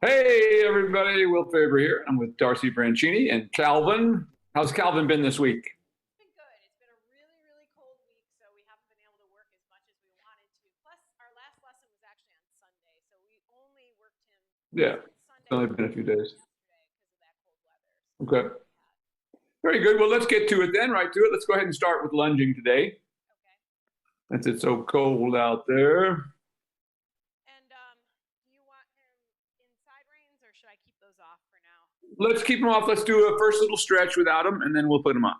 Hey, everybody. Will Faerber here. I'm with Darcy Branchini and Calvin. How's Calvin been this week? It's been good. It's been a really, really cold week, so we haven't been able to work as much as we wanted to. Plus, our last lesson was actually on Sunday, so we only worked him Yeah, it's Sunday only been a few days. yesterday because of that cold weather. So Okay, that's what we had. very good. Well, let's get to it then, right to it. Let's go ahead and start with lunging today, Okay. since it's so cold out there. And do you want him inside reins, or should I keep those off for now? Let's keep him off. Let's do a first little stretch without him, and then we'll put him on.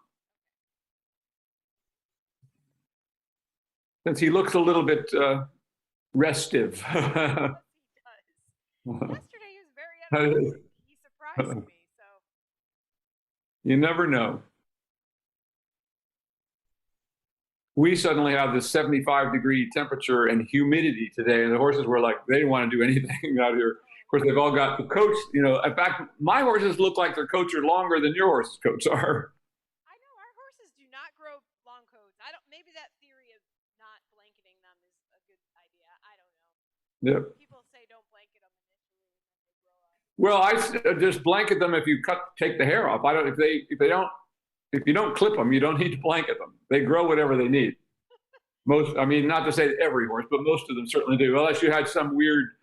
Since he looks a little bit restive. Yes, he does. Yesterday he was very energetic. He surprised me. So You never know. We suddenly have this 75-degree temperature and humidity today, and the horses were like, they didn't want to do anything out here. Of course, they've all got the coats. In fact, my horses look like their coats are longer than your horses' coats are. I know our horses do not grow long coats. I don't. Maybe that theory of not blanketing them is a good idea. I don't know. Yep. People say don't blanket them initially and then they grow up. Well, I just blanket them if you take the hair off. I don't if you don't clip them, you don't need to blanket them. They grow whatever they need. I mean, not to say every horse, but most of them certainly do, unless you had some weird,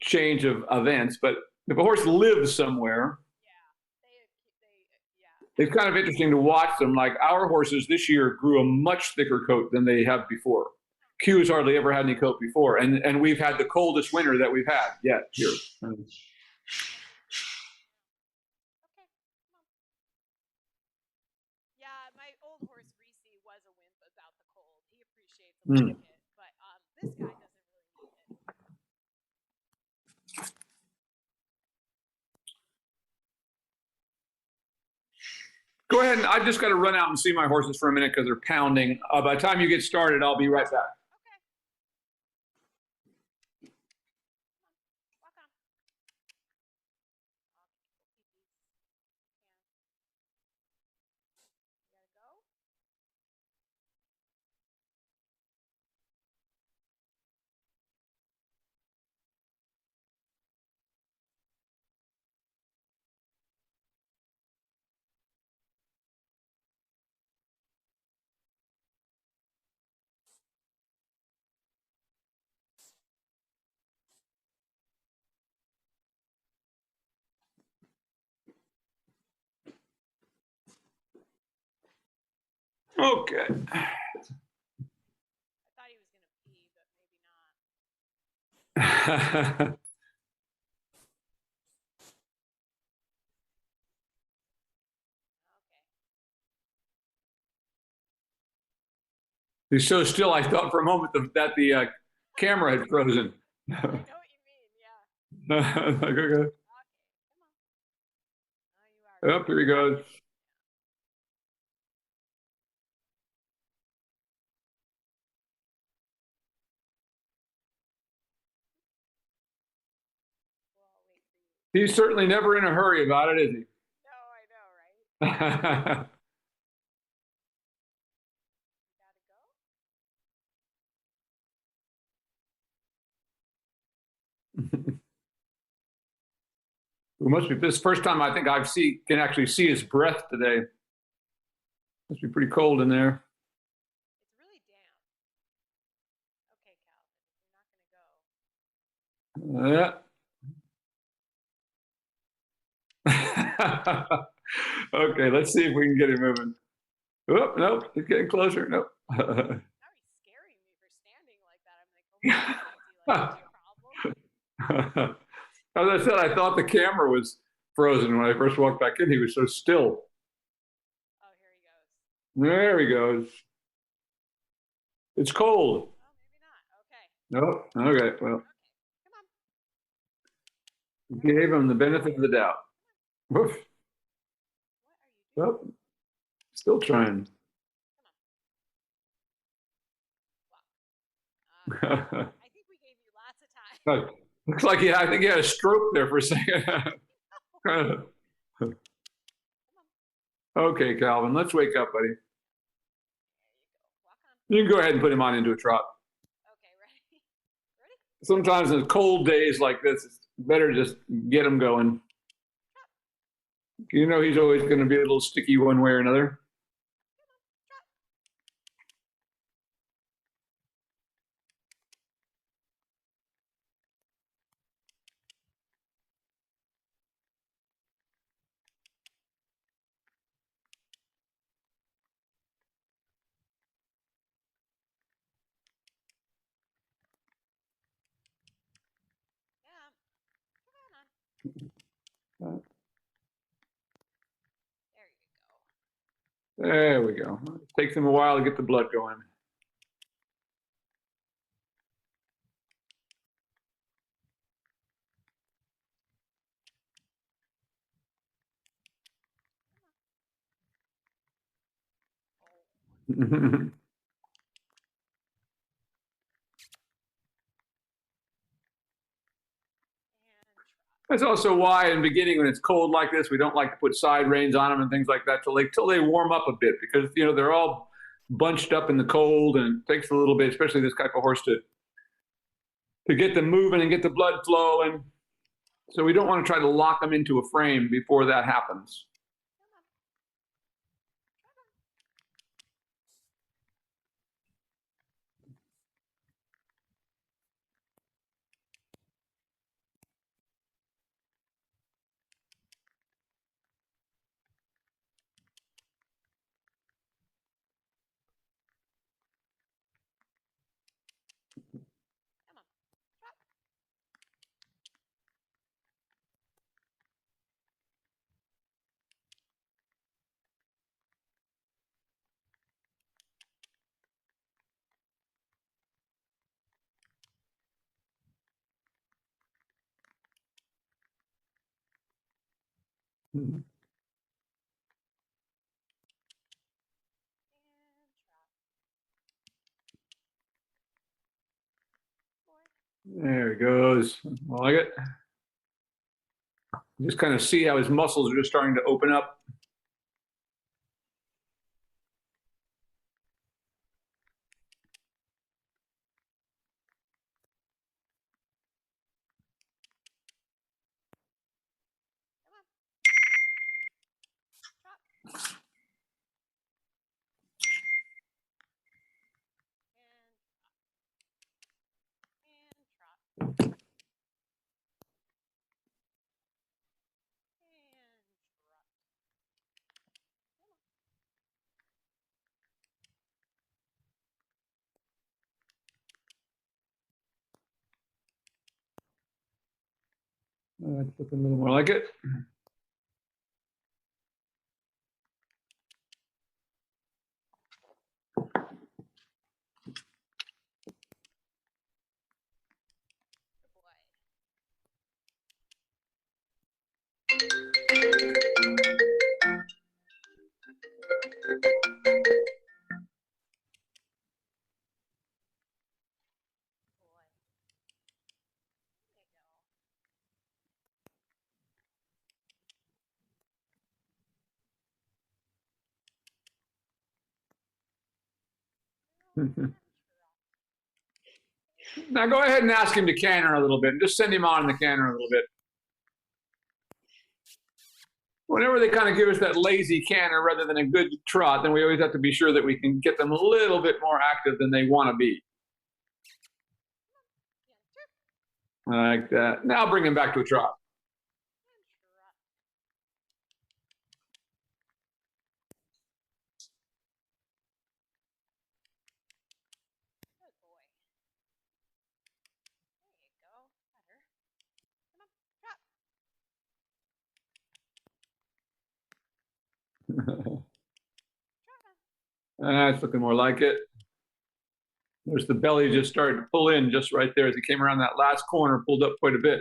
change of events. But if a horse lives somewhere, Yeah, it's kind of interesting to watch them. Like our horses this year grew a much thicker coat than they have before. Q's hardly ever had any coat before, and we've had the coldest winter that we've had yet here. Okay, come on. Yeah, my old horse Reese was a wimp about the cold. He appreciates a blanket, but this guy doesn't really need it. Go ahead, and I just got to run out and see my horses for a minute because they're pounding. By the time you get started, I'll be right back. Okay. Walk on. You gotta go. Okay. I thought he was gonna pee, but maybe not. Okay. He's so still, I thought for a moment that the camera had frozen. I know what you mean. Yeah. Okay. Okay. Come on. Oh, you are. Up here he goes. Well, I'll wait for you. He's certainly never in a hurry about it, is No, I know, right? he? You gotta go. It must be this first time I think can actually see his breath today. Must be pretty cold in there. It's really damp. Okay, Calvin, you're not gonna go. Yeah. Okay, let's see if we can get him moving. Oh, nope, he's getting closer. Nope. Now he's scaring me for standing like that. I'm like, okay, is that a problem? As I said, I thought the camera was frozen when I first walked back in. He was so still. Oh, here he goes. There he goes. It's cold. Well, maybe not. Okay. Nope. Okay. Well, Okay. Come on. gave him the benefit of the doubt. Woof. What are you doing? Oh, still trying. Come on. Walk. I think we gave you lots of time. Looks like I think he had a stroke there for a second. Come on. Okay, Calvin, let's wake up, buddy. There you go. Walk on. You can go ahead and put him on into a trot. Okay, ready? Ready? Sometimes in cold days like this, better just get him going. You know he's always going to be a little sticky one way or another. Come on. There we go. It takes him a while to get the blood going. That's also why in the beginning when it's cold like this, we don't like to put side reins on them and things like that till they warm up a bit, because you know they're all bunched up in the cold, and it takes a little bit, especially this type of horse, to get them moving and get the blood flowing. So we don't want to try to lock them into a frame before that happens. There he goes. I like it. Just kind of see how his muscles are just starting to open up. That's looking a little more like it. Now go ahead and ask him to canter a little bit, and just send him on in the canter a little bit. Whenever they kind of give us that lazy canter rather than a good trot, then we always have to be sure that we can get them a little bit more active than they want to be. Like that. Now bring him back to a trot. That's looking more like it. There's the belly just started to pull in just right there as he came around that last corner, pulled up quite a bit.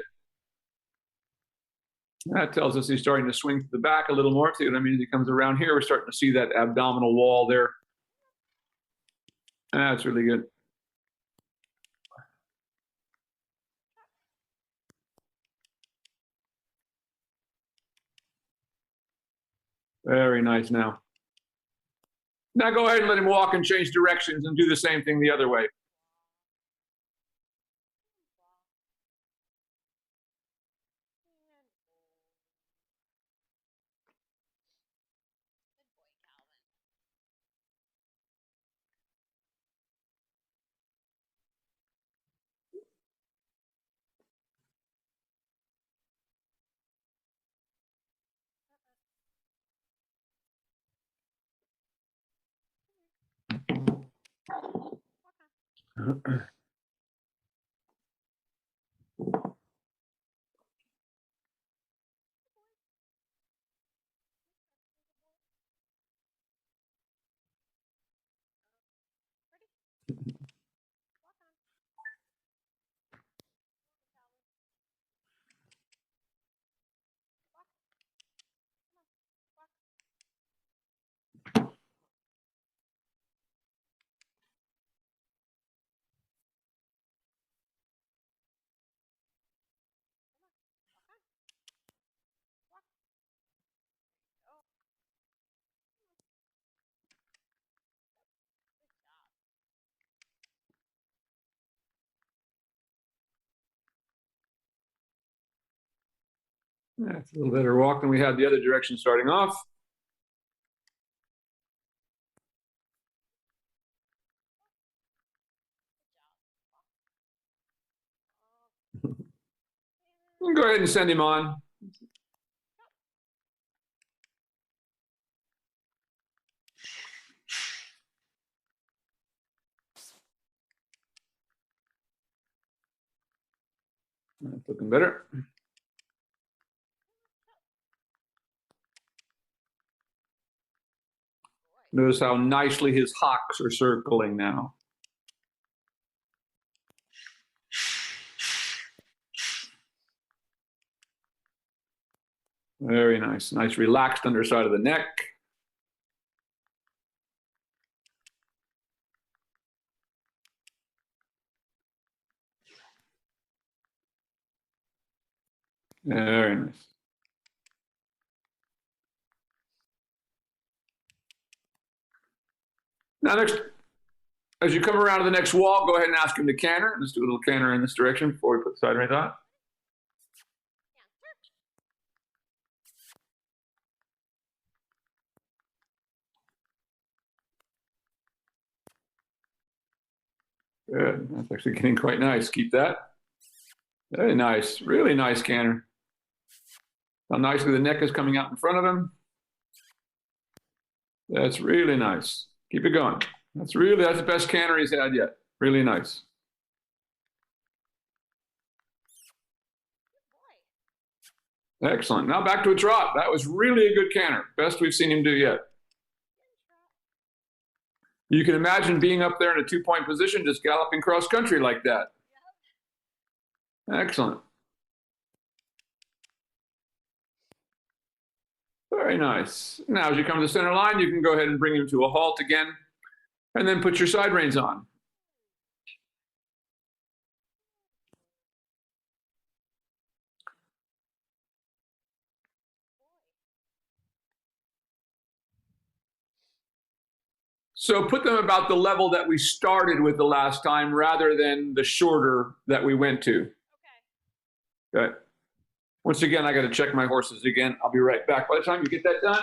That tells us he's starting to swing to the back a little more. See what I mean? As he comes around here, we're starting to see that abdominal wall there. That's really good. Very nice now. Now go ahead and let him walk and change directions and do the same thing the other way. That's a little better walk than we had the other direction starting off. We'll go ahead and send him on. That's looking better. Notice how nicely his hocks are circling now. Very nice. Nice relaxed underside of the neck. Very nice. Now next, as you come around to the next wall, go ahead and ask him to canter. Let's do a little canter in this direction before we put the side reins on. Good. That's actually getting quite nice. Keep that. Very nice. Really nice canter. How nicely the neck is coming out in front of him. That's really nice. Keep it going. That's the best canter he's had yet. Really nice. Excellent. Now back to a trot. That was really a good canter. Best we've seen him do yet. You can imagine being up there in a 2-point position, just galloping cross country like that. Excellent. Very nice. Now, as you come to the center line, you can go ahead and bring him to a halt again, and then put your side reins on. So put them about the level that we started with the last time rather than the shorter that we went to. Okay. Okay. Once again, I got to check my horses again. I'll be right back. By the time you get that done,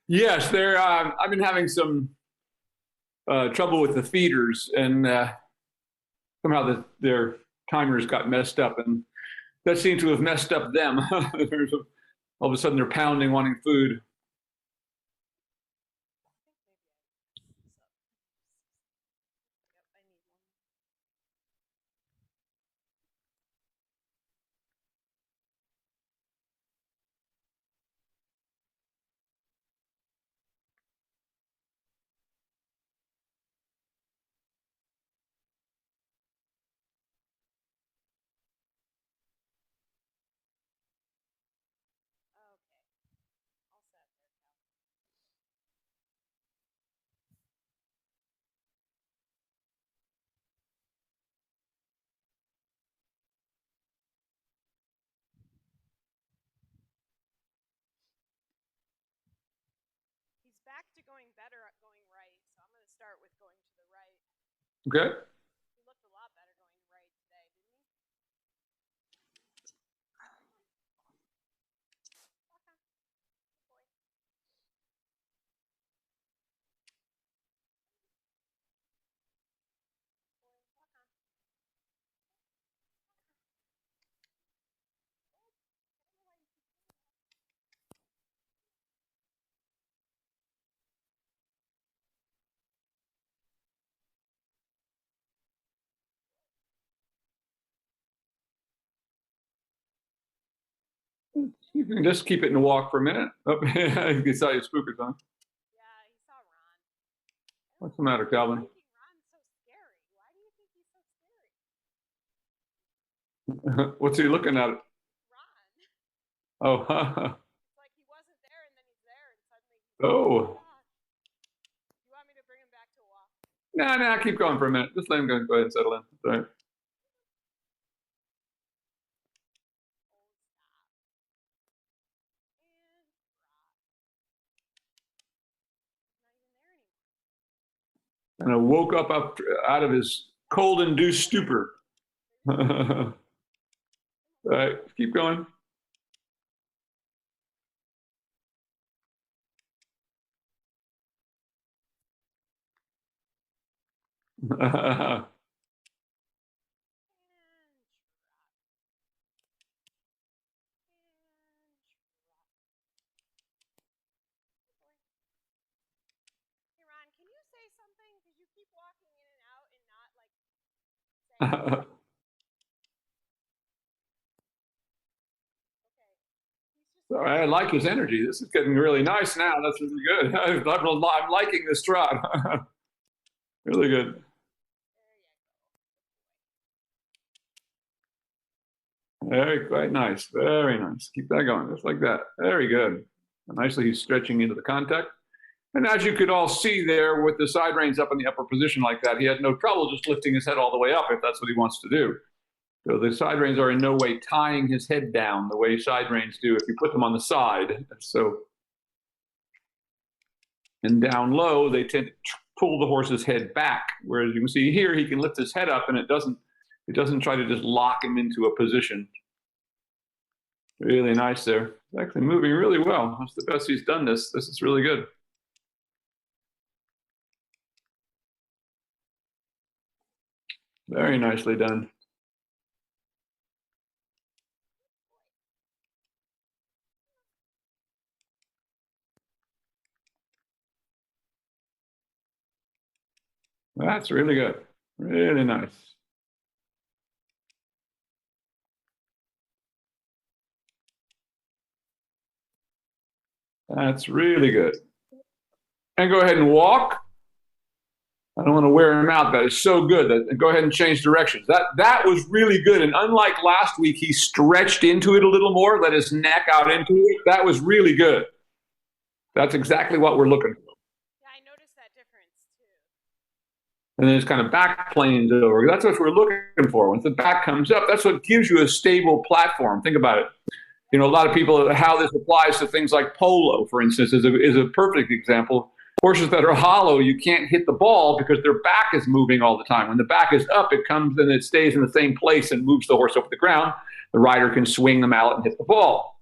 Yes, they're. I've been having some trouble with the feeders, and somehow their timers got messed up, and that seemed to have messed up them. All of a sudden, they're pounding, wanting food. He's back to going better at going right, so I'm going to start with going to the right. Okay. He looked a lot better going right today, didn't he? Okay. Good boy. You can just keep it in a walk for a minute. Oh, you saw your spookers on. Yeah, he saw Ron. What's the matter, Calvin? Ron's so scary. Why do you think he's so scary? What's he looking at? Ron. Oh, It's like he wasn't there and then he's there and suddenly he's oh. You want me to bring him back to a walk? No, keep going for a minute. Just let him go ahead and settle in. All right. And I woke up out of his cold-induced stupor. All right, keep going. Hey Ron, can you say something? Because you keep walking in and out and not like saying okay. I like his energy. This is getting really nice now. That's really good. I'm liking this trot. Really good. Very quite nice. Very nice. Keep that going, just like that. Very good. Nicely, he's stretching into the contact. And as you could all see there, with the side reins up in the upper position like that, he had no trouble just lifting his head all the way up if that's what he wants to do. So the side reins are in no way tying his head down the way side reins do if you put them on the side. So, and down low, they tend to pull the horse's head back. Whereas you can see here, he can lift his head up and it doesn't try to just lock him into a position. Really nice there. It's actually moving really well. That's the best he's done this. This is really good. Very nicely done. That's really good. Really nice. That's really good. And go ahead and walk. I don't want to wear him out. That is so good. Go ahead and change directions. That was really good. And unlike last week, he stretched into it a little more, let his neck out into it. That was really good. That's exactly what we're looking for. Yeah, I noticed that difference too. And then it's kind of back planes over. That's what we're looking for. Once the back comes up, that's what gives you a stable platform. Think about it. You know, a lot of people, how this applies to things like polo, for instance, is a perfect example. Horses that are hollow, you can't hit the ball because their back is moving all the time. When the back is up, it comes and it stays in the same place and moves the horse over the ground. The rider can swing the mallet and hit the ball.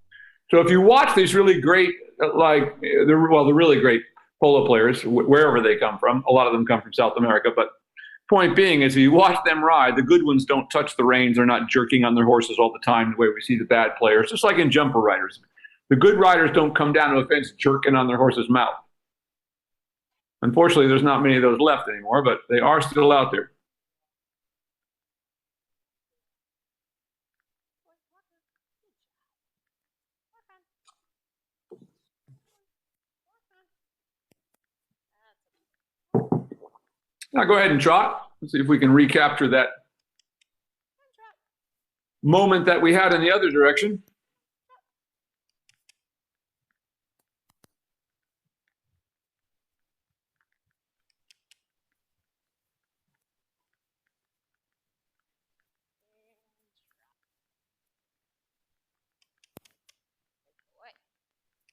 So if you watch these really great like the really great polo players, wherever they come from. A lot of them come from South America, but point being is, if you watch them ride, the good ones don't touch the reins. They're not jerking on their horses all the time the way we see the bad players. Just like in jumper riders, the good riders don't come down to a fence jerking on their horse's mouth. Unfortunately, there's not many of those left anymore, but they are still out there. Now go ahead and trot. Let's see if we can recapture that moment that we had in the other direction.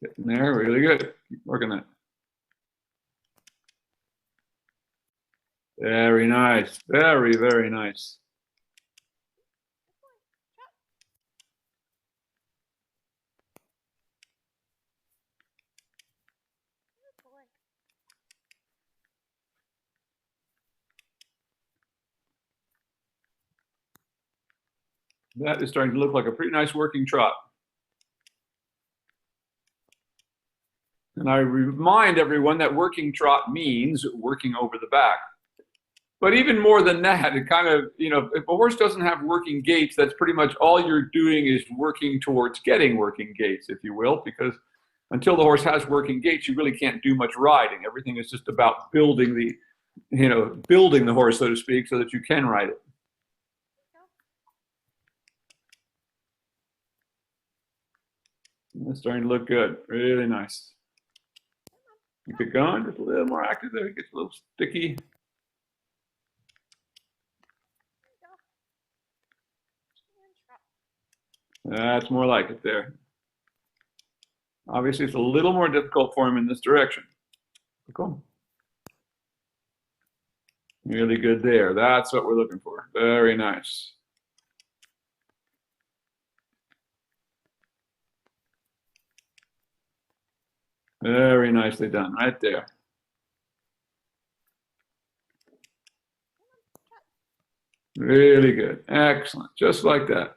Getting there, really good. Keep working that. Very nice. Very, very nice. That is starting to look like a pretty nice working trot. And I remind everyone that working trot means working over the back. But even more than that, it kind of, if a horse doesn't have working gaits, that's pretty much all you're doing is working towards getting working gaits, if you will, because until the horse has working gaits, you really can't do much riding. Everything is just about building the horse, so to speak, so that you can ride it. That's starting to look good. Really nice. Keep it going, just a little more active there. It gets a little sticky. That's more like it there. Obviously, it's a little more difficult for him in this direction. Cool. Really good there. That's what we're looking for. Very nice. Very nicely done, right there. Really good. Excellent. Just like that.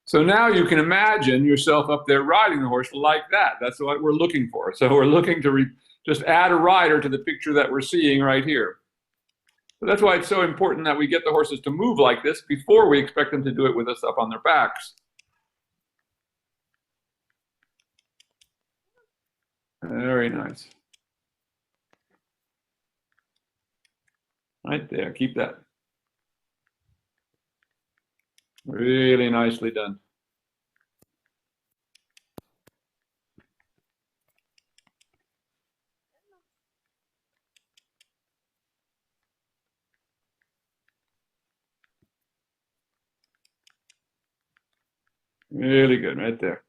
So now you can imagine yourself up there riding the horse like that. That's what we're looking for. So we're looking to just add a rider to the picture that we're seeing right here. So that's why it's so important that we get the horses to move like this before we expect them to do it with us up on their backs. Very nice. Right there. Keep that. Really nicely done. Really good, right there.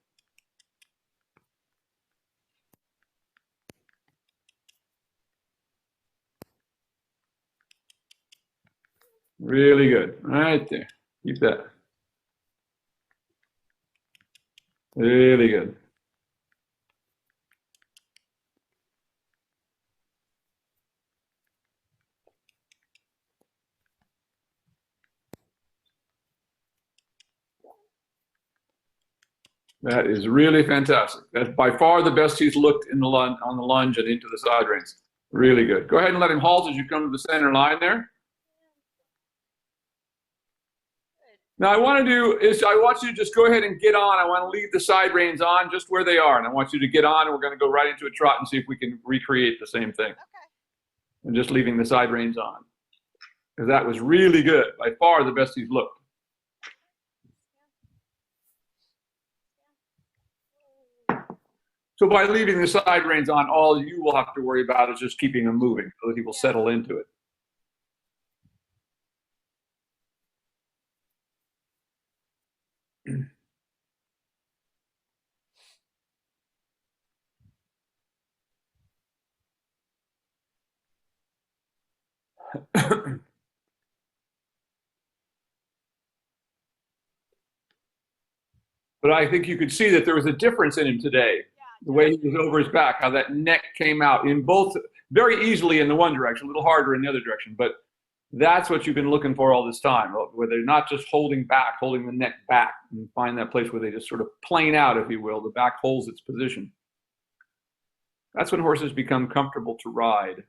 Really good, right there. Keep that. Really good. That is really fantastic. That's by far the best he's looked in the on the lunge and into the side reins. Really good. Go ahead and let him halt as you come to the center line there. Now, I want you to just go ahead and get on. I want to leave the side reins on just where they are. And I want you to get on, and we're going to go right into a trot and see if we can recreate the same thing. Okay. And just leaving the side reins on. Because that was really good. By far the best he's looked. So by leaving the side reins on, all you will have to worry about is just keeping them moving so that he will settle into it. But I think you could see that there was a difference in him today. Yeah, The way he was over his back, how that neck came out in both, very easily in the one direction, a little harder in the other direction. But that's what you've been looking for all this time, where they're not just holding back, holding the neck back, and find that place where they just sort of plane out, if you will. The back holds its position. That's when horses become comfortable to ride.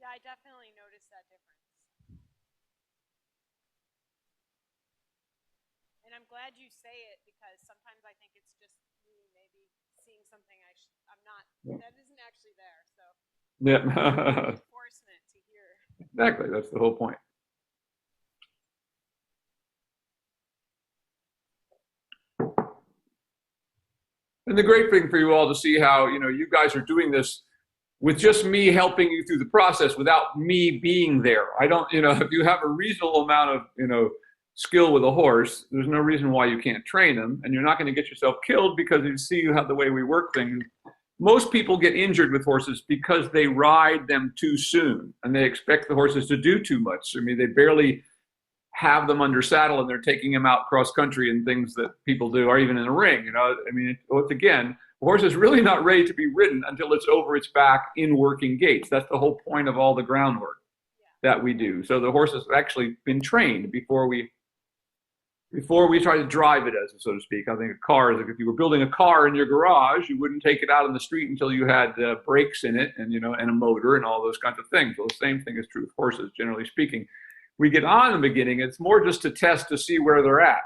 yeah, I definitely noticed that difference. And I'm glad you say it because sometimes I think it's just me maybe seeing something I'm not, that isn't actually there. So Yeah. reinforcement to hear. Exactly. That's the whole point. And the great thing for you all to see how, you guys are doing this with just me helping you through the process without me being there. I don't, if you have a reasonable amount of, skill with a horse, there's no reason why you can't train them, and you're not going to get yourself killed because you see how the way we work things. Most people get injured with horses because they ride them too soon and they expect the horses to do too much. I mean, they barely have them under saddle and they're taking them out cross country and things that people do, or even in a ring. I mean, once again, the horse is really not ready to be ridden until it's over its back in working gaits. That's the whole point of all the groundwork that we do. So the horse has actually been trained before we try to drive it, as so to speak. I think a car is like, if you were building a car in your garage, you wouldn't take it out on the street until you had brakes in it and and a motor and all those kinds of things. Well, the same thing is true with horses, generally speaking. We get on in the beginning, it's more just to test to see where they're at,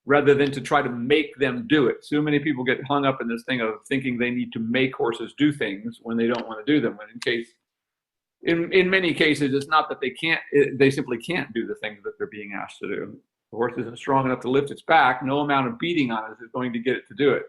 rather than to try to make them do it. So many people get hung up in this thing of thinking they need to make horses do things when they don't want to do them. And in many cases, it's not that they simply can't do the things that they're being asked to do. The horse isn't strong enough to lift its back. No amount of beating on it is going to get it to do it.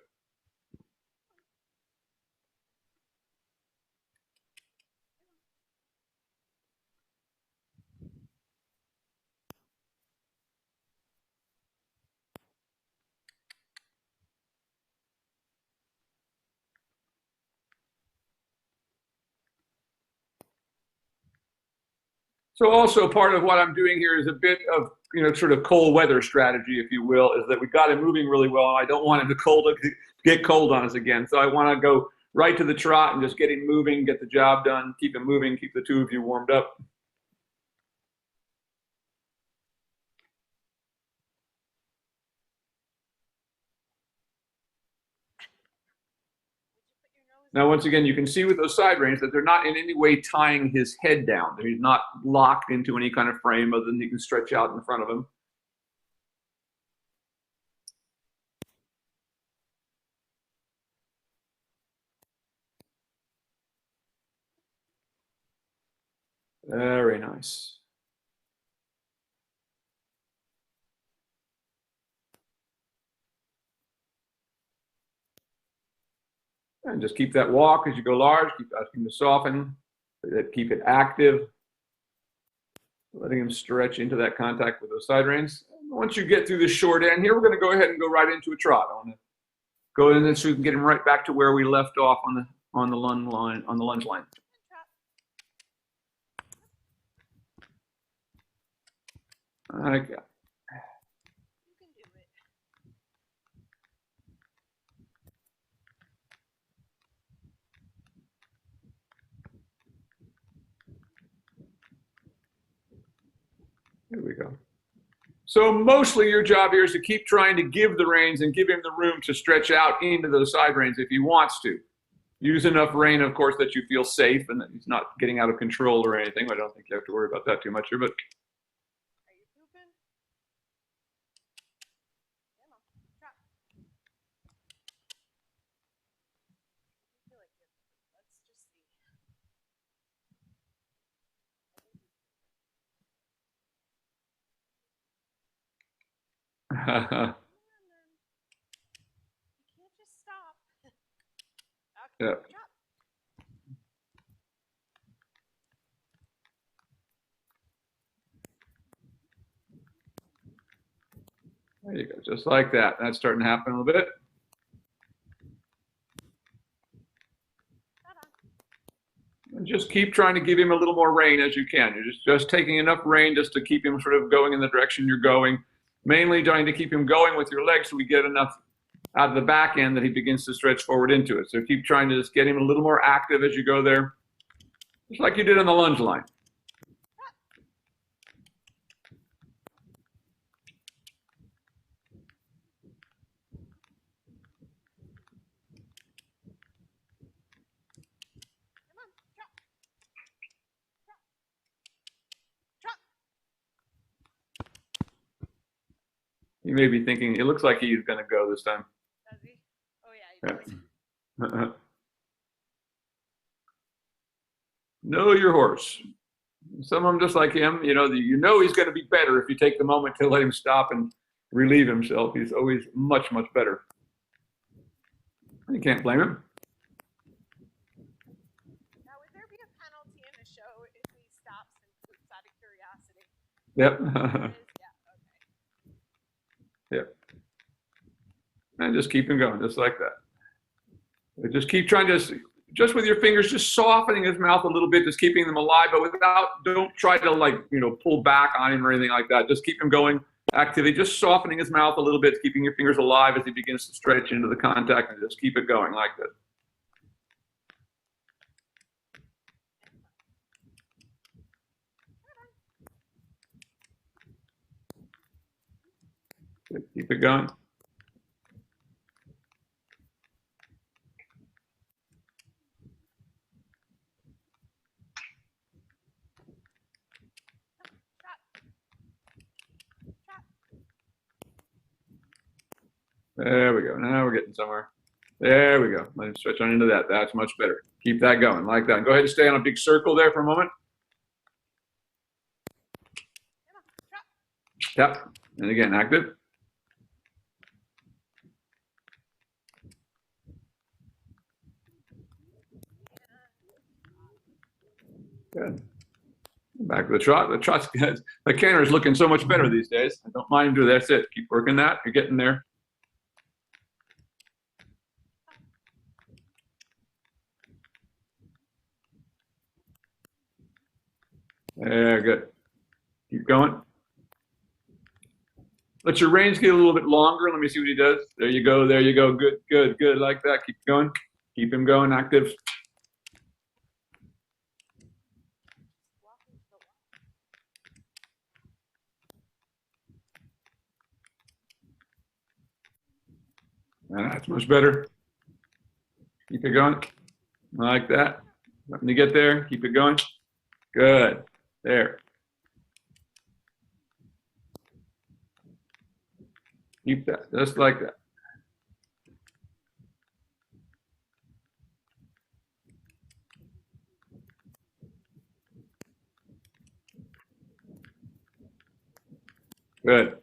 So also part of what I'm doing here is a bit of, sort of cold weather strategy, if you will, is that we got him moving really well. And I don't want him to get cold on us again. So I want to go right to the trot and just get him moving, get the job done, keep him moving, keep the two of you warmed up. Now, once again, you can see with those side reins that they're not in any way tying his head down. He's not locked into any kind of frame other than he can stretch out in front of him. Very nice. And just keep that walk as you go large. Keep asking him to soften. Keep it active. Letting him stretch into that contact with those side reins. Once you get through the short end here, we're going to go ahead and go right into a trot. I want to go in there so we can get him right back to where we left off on the lunge line. Okay. You can do it. Here we go. So mostly your job here is to keep trying to give the reins and give him the room to stretch out into those side reins if he wants to. Use enough rein, of course, that you feel safe and that he's not getting out of control or anything. I don't think you have to worry about that too much here, but. Are you pooping? Come on, trot. I feel like you're pooping. Let's just see. Come on, then. You can't just stop. Okay, Yeah. trot. There you go, just like that. That's starting to happen a little bit. And just keep trying to give him a little more rein as you can. You're just taking enough rein just to keep him sort of going in the direction you're going. mainly trying to keep him going with your legs so we get enough out of the back end that he begins to stretch forward into it. So keep trying to just get him a little more active as you go there, just like you did on the lunge line. You may be thinking, it looks like he's going to go this time. Does he? Oh yeah, he does. Know your horse. Some of them just like him, you know he's going to be better if you take the moment to let him stop and relieve himself. He's always much, much better. You can't blame him. Now, would there be a penalty in the show if he stops and poops out of curiosity? Yep. Yeah, okay. Yep. And just keep him going, just like that. Just keep trying to, just with your fingers, just softening his mouth a little bit, just keeping them alive, but don't try to pull back on him or anything like that. Just keep him going, activity, just softening his mouth a little bit, keeping your fingers alive as he begins to stretch into the contact, and just keep it going like that. Keep it going. There we go. Now we're getting somewhere. There we go. Let him stretch on into that. That's much better. Keep that going like that. Go ahead and stay on a big circle there for a moment. Tap. And again, active. Good. Back to the trot. The trot's good. The canter is looking so much better these days. I don't mind him doing that. That's it. Keep working that. You're getting there. There, good. Keep going. Let your reins get a little bit longer. Let me see what he does. There you go. There you go. Good, good, good. Like that. Keep going. Keep him going. Active. That's much better. Keep it going. Like that. Nothing to get there. Keep it going. Good. There. Keep that. Just like that. Good.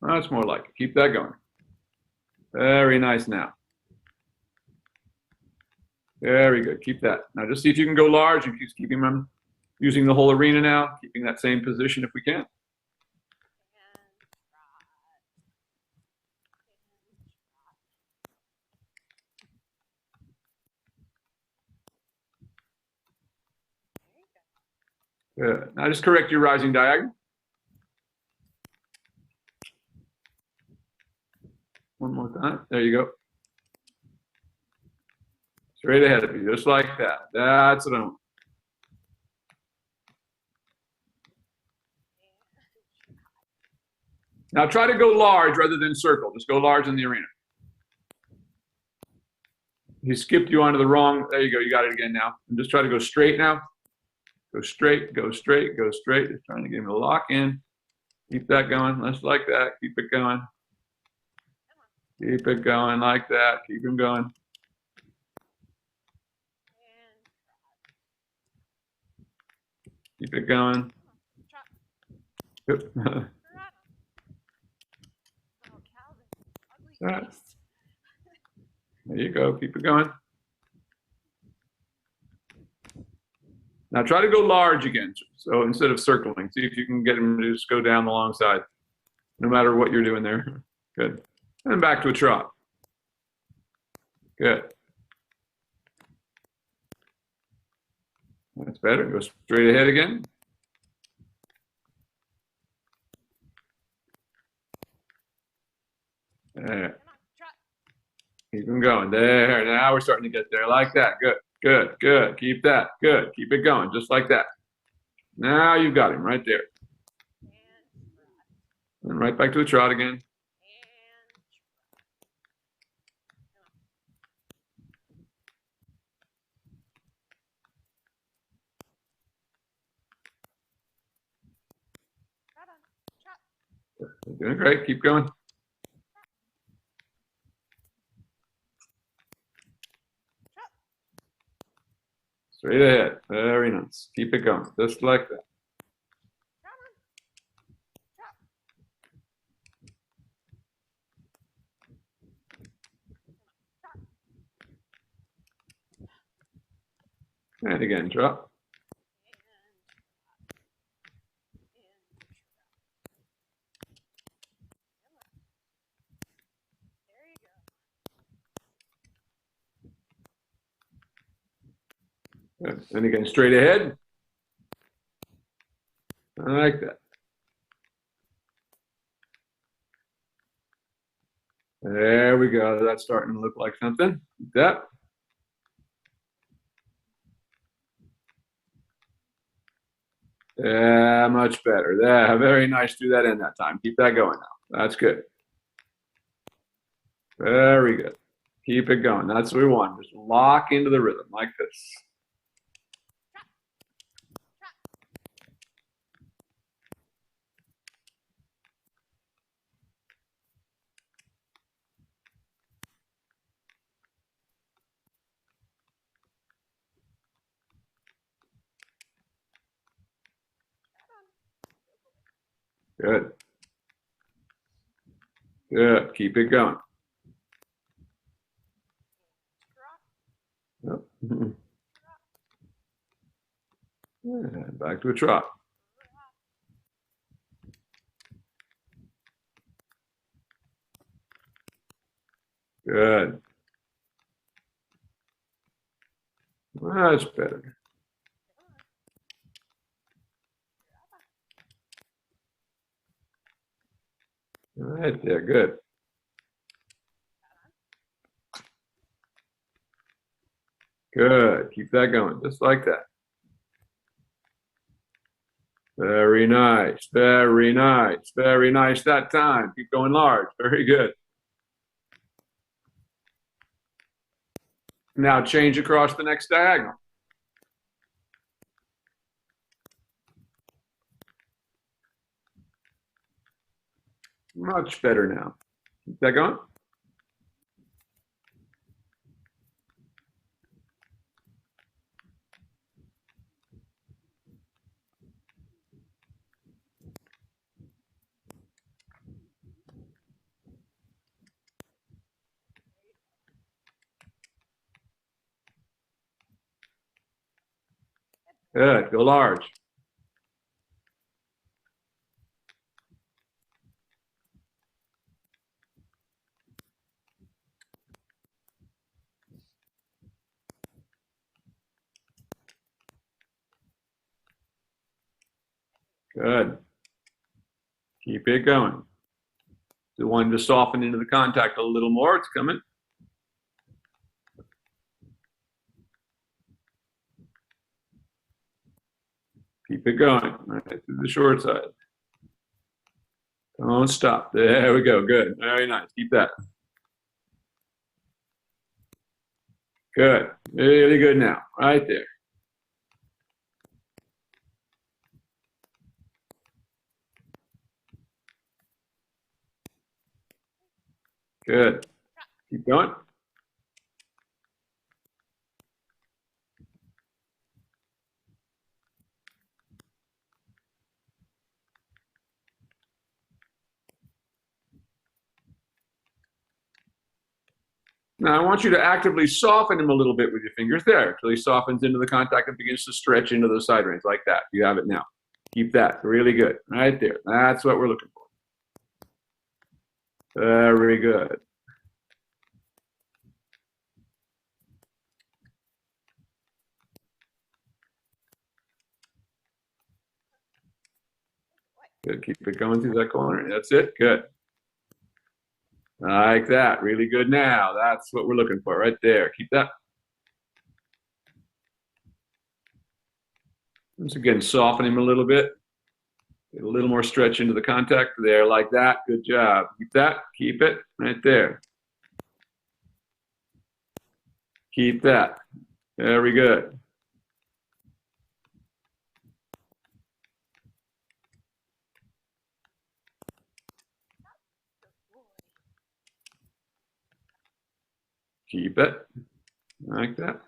That's more like it. Keep that going. Very nice now. Very good. Keep that. Now just see if you can go large and keep keeping them using the whole arena now, keeping that same position if we can. Good. Now just correct your rising diagonal. One more time. There you go. Straight ahead of you, just like that. That's what I want. Now try to go large rather than circle. Just go large in the arena. He skipped you onto the wrong. There you go. You got it again now. And just try to go straight now. Go straight, go straight, go straight. Just trying to get him to lock in. Keep that going. Just like that. Keep it going. Keep it going like that. Keep him going. Keep it going. Good. There you go. Keep it going. Now try to go large again. So instead of circling, see if you can get him to just go down the long side, no matter what you're doing there. Good. And back to a trot. Good. That's better. Go straight ahead again. them going. There, now we're starting to get there. Like that. Good, good, good. Keep that. Good. Keep it going, just like that. Now you've got him right there. And right back to a trot again. You're doing great. Keep going. Straight ahead. Very nice. Keep it going, just like that. And again, drop. Good. And again, straight ahead. I like that. There we go. That's starting to look like something. Keep that. Yeah, much better. Yeah, very nice. Do that in that time. Keep that going now. That's good. Very good. Keep it going. That's what we want. Just lock into the rhythm like this. Good. Good. Keep it going. Yep. And back to a trot. Good. Much better. All right there. Good. Good. Keep that going, just like that. Very nice. Very nice. Very nice that time. Keep going large. Very good. Now change across the next diagonal. Much better now. Keep that going. Good. Go large. Good. Keep it going. You want to soften into the contact a little more. It's coming. Keep it going. Right to the short side. Don't stop. There we go. Good. Very nice. Keep that. Good. Really good now. Right there. Good. Keep going. Now I want you to actively soften him a little bit with your fingers there until he softens into the contact and begins to stretch into those side reins like that. You have it now. Keep that. Really good. Right there. That's what we're looking for. Very good. Good. Keep it going through that corner. That's it. Good. Like that. Really good now. That's what we're looking for right there. Keep that. Once again, soften him a little bit. Get a little more stretch into the contact there, like that. Good job. Keep that. Keep it right there. Keep that. Very good. Keep it like that.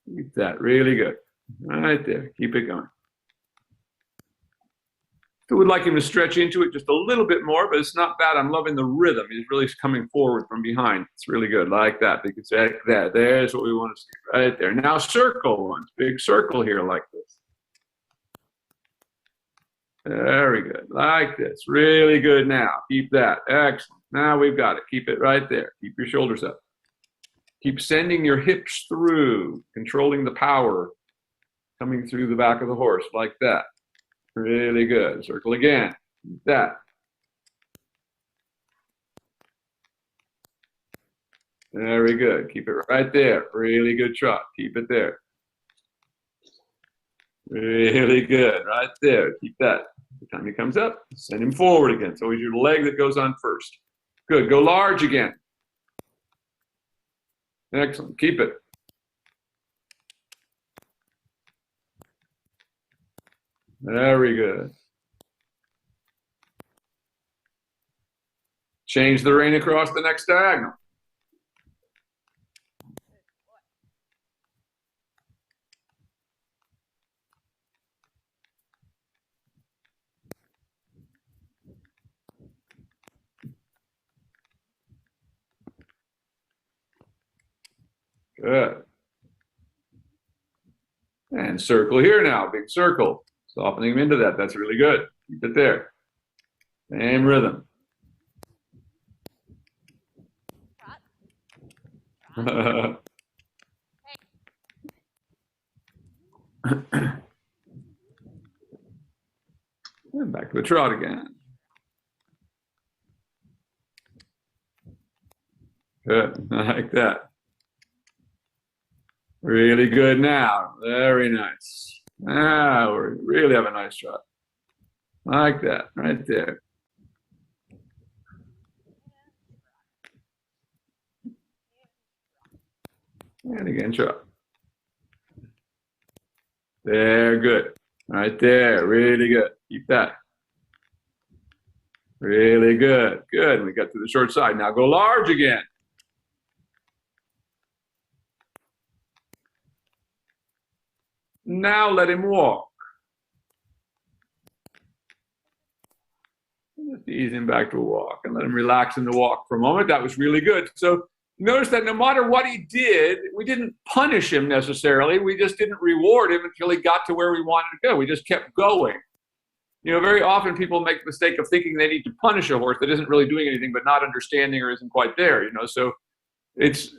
Keep that. Really good. Right there. Keep it going. I would like him to stretch into it just a little bit more, but it's not bad. I'm loving the rhythm. He's really coming forward from behind. It's really good, like that. Because like that. There's what we want to see right there. Now circle one, big circle here like this. Very good, like this. Really good now. Keep that. Excellent. Now we've got it. Keep it right there. Keep your shoulders up. Keep sending your hips through, controlling the power coming through the back of the horse like that. Really good. Circle again. That. Very good. Keep it right there. Really good trot. Keep it there. Really good. Right there. Keep that. The time he comes up, send him forward again. It's always your leg that goes on first. Good. Go large again. Excellent. Keep it. Very good. Change the rein across the next diagonal. Good. And circle here now, big circle. Softening him into that. That's really good. Keep it there. Same rhythm. And back to a trot again. Good. I like that. Really good now. Very nice. Now we really have a nice trot. Like that, right there. And again, trot. There, good. Right there, really good. Keep that. Really good. Good. We got to the short side. Now go large again. Now let him walk. Just ease him back to a walk and let him relax in the walk for a moment. That was really good. So notice that no matter what he did, we didn't punish him necessarily. We just didn't reward him until he got to where we wanted to go. We just kept going. You know, very often people make the mistake of thinking they need to punish a horse that isn't really doing anything but not understanding or isn't quite there, you know. So it's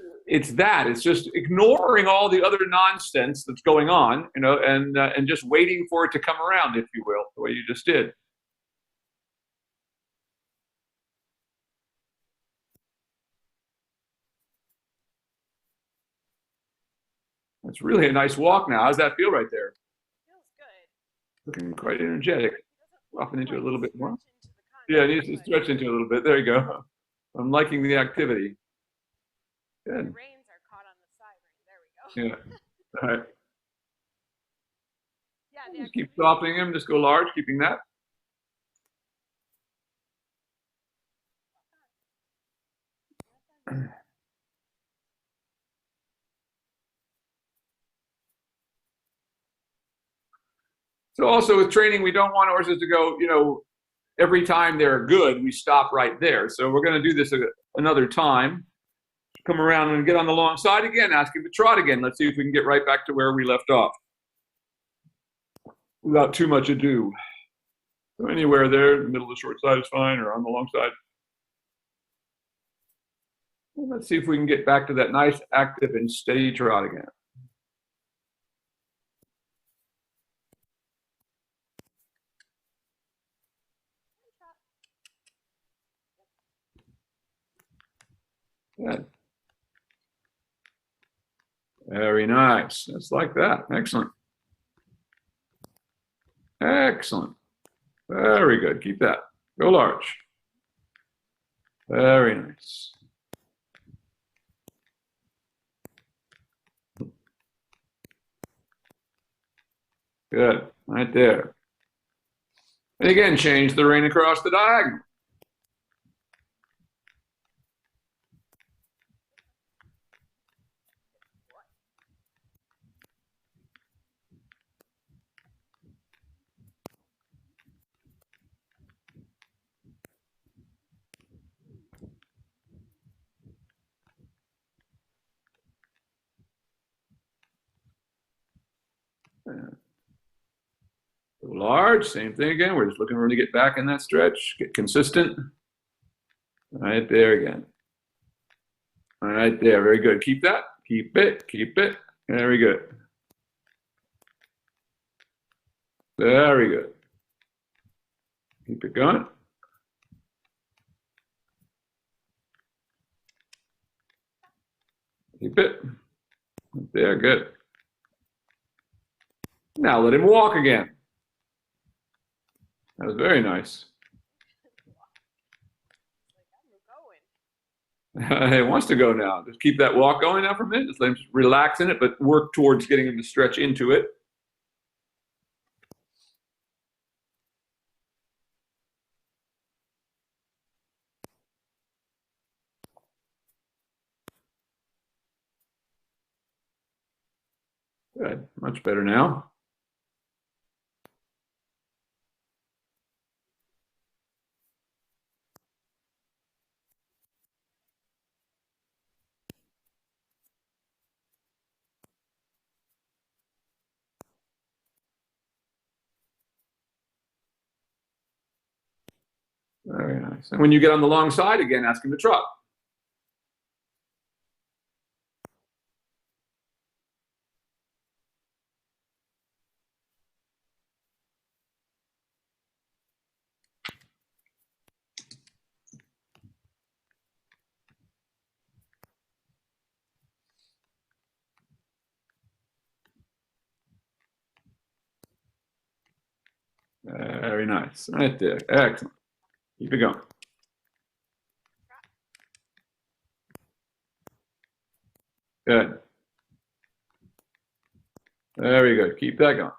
that. It's just ignoring all the other nonsense that's going on, you know, and just waiting for it to come around, if you will, the way you just did. It's really a nice walk now. How's that feel right there? Feels good. Looking quite energetic. Soften into a little bit more. Stretch into the Yeah, it needs to stretch into a little bit. There you go. I'm liking the activity. The Good. reins are caught on the side ring. There we go. Yeah. All right. Yeah, the Just keep activity. softening him. Just go large, keeping that. So also with training, we don't want horses to go, you know, every time they're good, we stop right there. So we're going to do this another time. Come around and get on the long side again, ask him to trot again. Let's see if we can get right back to where we left off without too much ado. So anywhere there, the middle of the short side is fine, or on the long side. Well, let's see if we can get back to that nice, active, and steady trot again. Good. Very nice. Just like that. Excellent. Excellent. Very good. Keep that. Go large. Very nice. Good. Right there. And again, change the rein across the diagonal. Large, same thing again. We're just looking for him to get back in that stretch, get consistent. Right there again. Right there, very good. Keep that, keep it, keep it. Very good. Very good. Keep it going. Keep it. There, good. Now let him walk again. That was very nice. He wants to go now. Just keep that walk going now for a minute. Just let him relax in it, but work towards getting him to stretch into it. Good. Much better now. Very nice. And when you get on the long side again, ask him to trot. Very nice. Right there. Excellent. Keep it going. Good. Very good. Keep that going.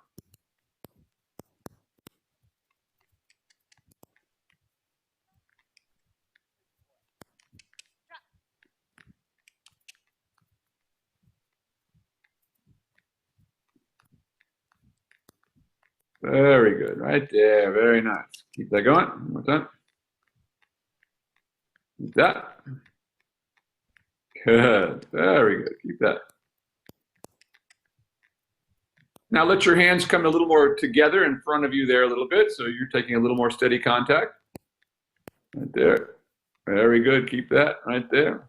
Very good. Right there. Very nice. Keep that going. One more time. Keep that. Good. Very good. Keep that. Now let your hands come a little more together in front of you there a little bit, so you're taking a little more steady contact. Right there. Very good. Keep that right there.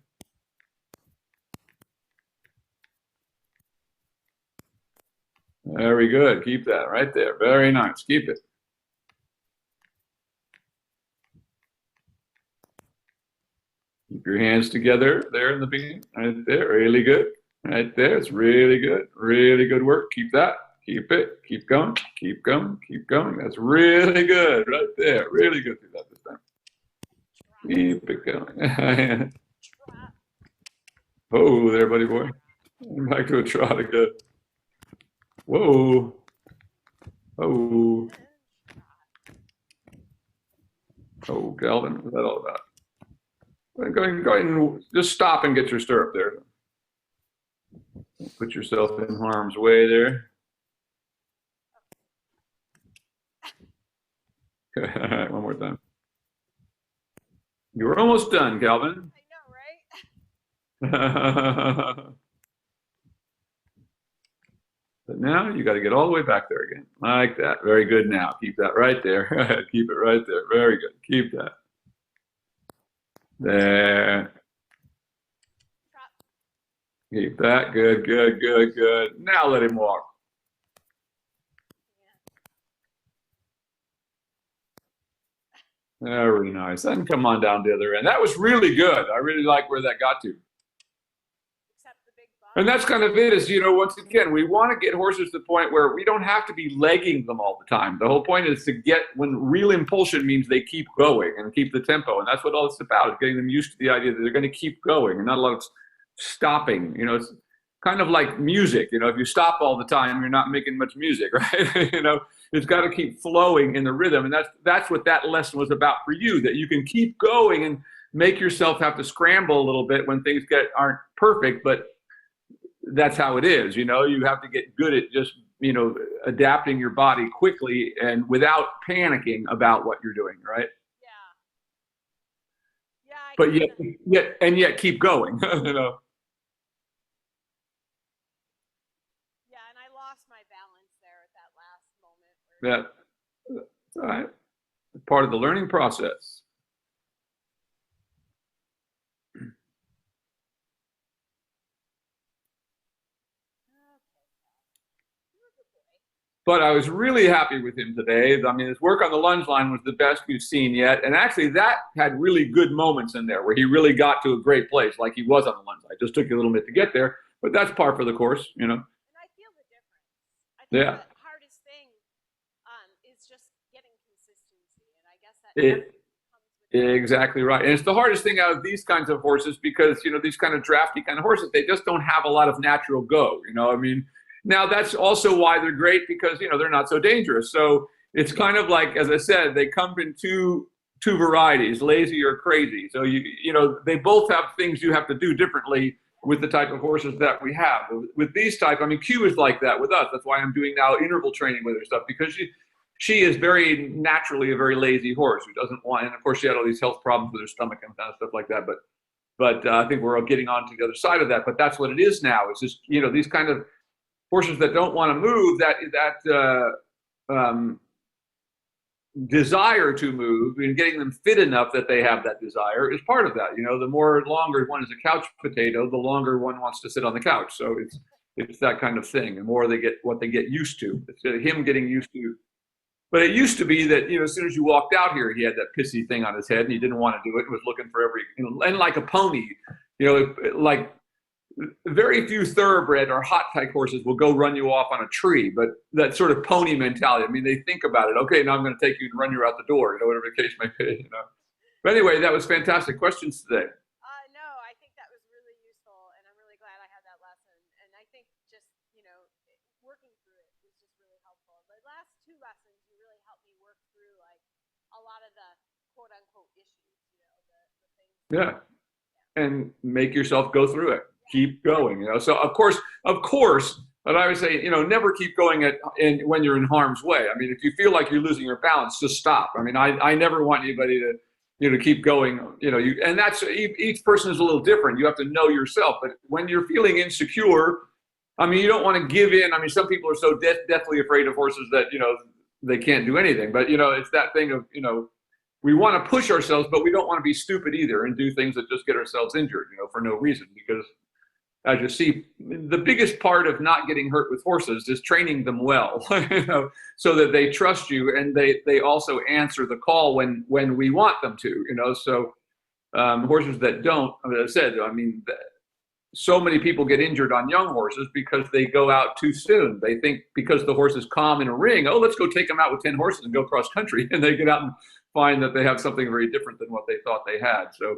Very good. Keep that right there. Very nice. Keep it. Keep your hands together there in the beginning. Right there. Really good. Right there. It's really good. Really good work. Keep that. Keep it. Keep going. Keep going. Keep going. That's really good. Right there. Really good. Do that this time. Keep it going. Oh, there, buddy boy. Back to a trot again. Whoa. Oh. Oh, Calvin, what's that all about? Go ahead and just stop and get your stirrup there. Put yourself in harm's way there. All right, one more time. You were almost done, Calvin. I know, right? But now you got to get all the way back there again, like that. Very good now. Keep that right there. Keep it right there. Very good. Keep that. There. Keep that. Good, good, good, good. Now let him walk. Very nice. And come on down the other end. That was really good. I really like where that got to. Except the big buck. And that's kind of it is, once again, we want to get horses to the point where we don't have to be legging them all the time. The whole point is to get when real impulsion means they keep going and keep the tempo. And that's what all it's about, is getting them used to the idea that they're going to keep going and not a lot of stopping. It's kind of like music. If you stop all the time, you're not making much music, right? It's got to keep flowing in the rhythm. And that's what that lesson was about for you, that you can keep going and make yourself have to scramble a little bit when things aren't perfect, but that's how it is. You have to get good at just adapting your body quickly and without panicking about what you're doing, right? Yeah. Yeah. But yet keep going. Yeah, and I lost my balance there at that last moment. That's all right. Part of the learning process. But I was really happy with him today. I mean, his work on the lunge line was the best we've seen yet. And actually, that had really good moments in there where he really got to a great place, like he was on the lunge line. It just took you a little bit to get there, but that's par for the course. And I feel the difference. I think the hardest thing is just getting consistency. And I guess that comes with exactly right. And it's the hardest thing out of these kinds of horses because, these kind of drafty kind of horses, they just don't have a lot of natural go. I mean, now that's also why they're great because, they're not so dangerous. So it's kind of like, as I said, they come in two varieties, lazy or crazy. So, they both have things you have to do differently with the type of horses that we have. With these type, I mean, Q is like that with us. That's why I'm doing now interval training with her stuff, because she is very naturally a very lazy horse who doesn't want, and of course she had all these health problems with her stomach and kind of stuff like that. But I think we're all getting on to the other side of that. But that's what it is now. It's just, these kind of horses that don't want to move, desire to move and getting them fit enough that they have that desire is part of that. The more longer one is a couch potato, the longer one wants to sit on the couch. So it's that kind of thing. The more they get what they get used to. It's him getting used to. But it used to be that, as soon as you walked out here, he had that pissy thing on his head and he didn't want to do it. He was looking for every, and like a pony, like very few thoroughbred or hot type horses will go run you off on a tree, but that sort of pony mentality. I mean, they think about it. Okay, now I'm going to take you and run you out the door, whatever the case may be, But anyway, that was fantastic questions today. No, I think that was really useful, and I'm really glad I had that lesson. And I think just, working through it was just really helpful. The last two lessons, you really helped me work through like a lot of the quote unquote issues, the things. Yeah. And make yourself go through it. Keep going, So of course, but I would say, never keep going when you're in harm's way. I mean, if you feel like you're losing your balance, just stop. I mean, I never want anybody to, keep going, and that's each person is a little different. You have to know yourself. But when you're feeling insecure, I mean, you don't want to give in. I mean, some people are so deathly afraid of horses that, they can't do anything. But, it's that thing of, we want to push ourselves, but we don't want to be stupid either and do things that just get ourselves injured, for no reason. Because as you see, the biggest part of not getting hurt with horses is training them well, so that they trust you and they also answer the call when we want them to, So horses that don't, as I said, I mean, so many people get injured on young horses because they go out too soon. They think because the horse is calm in a ring, oh, let's go take them out with 10 horses and go cross country. And they get out and find that they have something very different than what they thought they had. So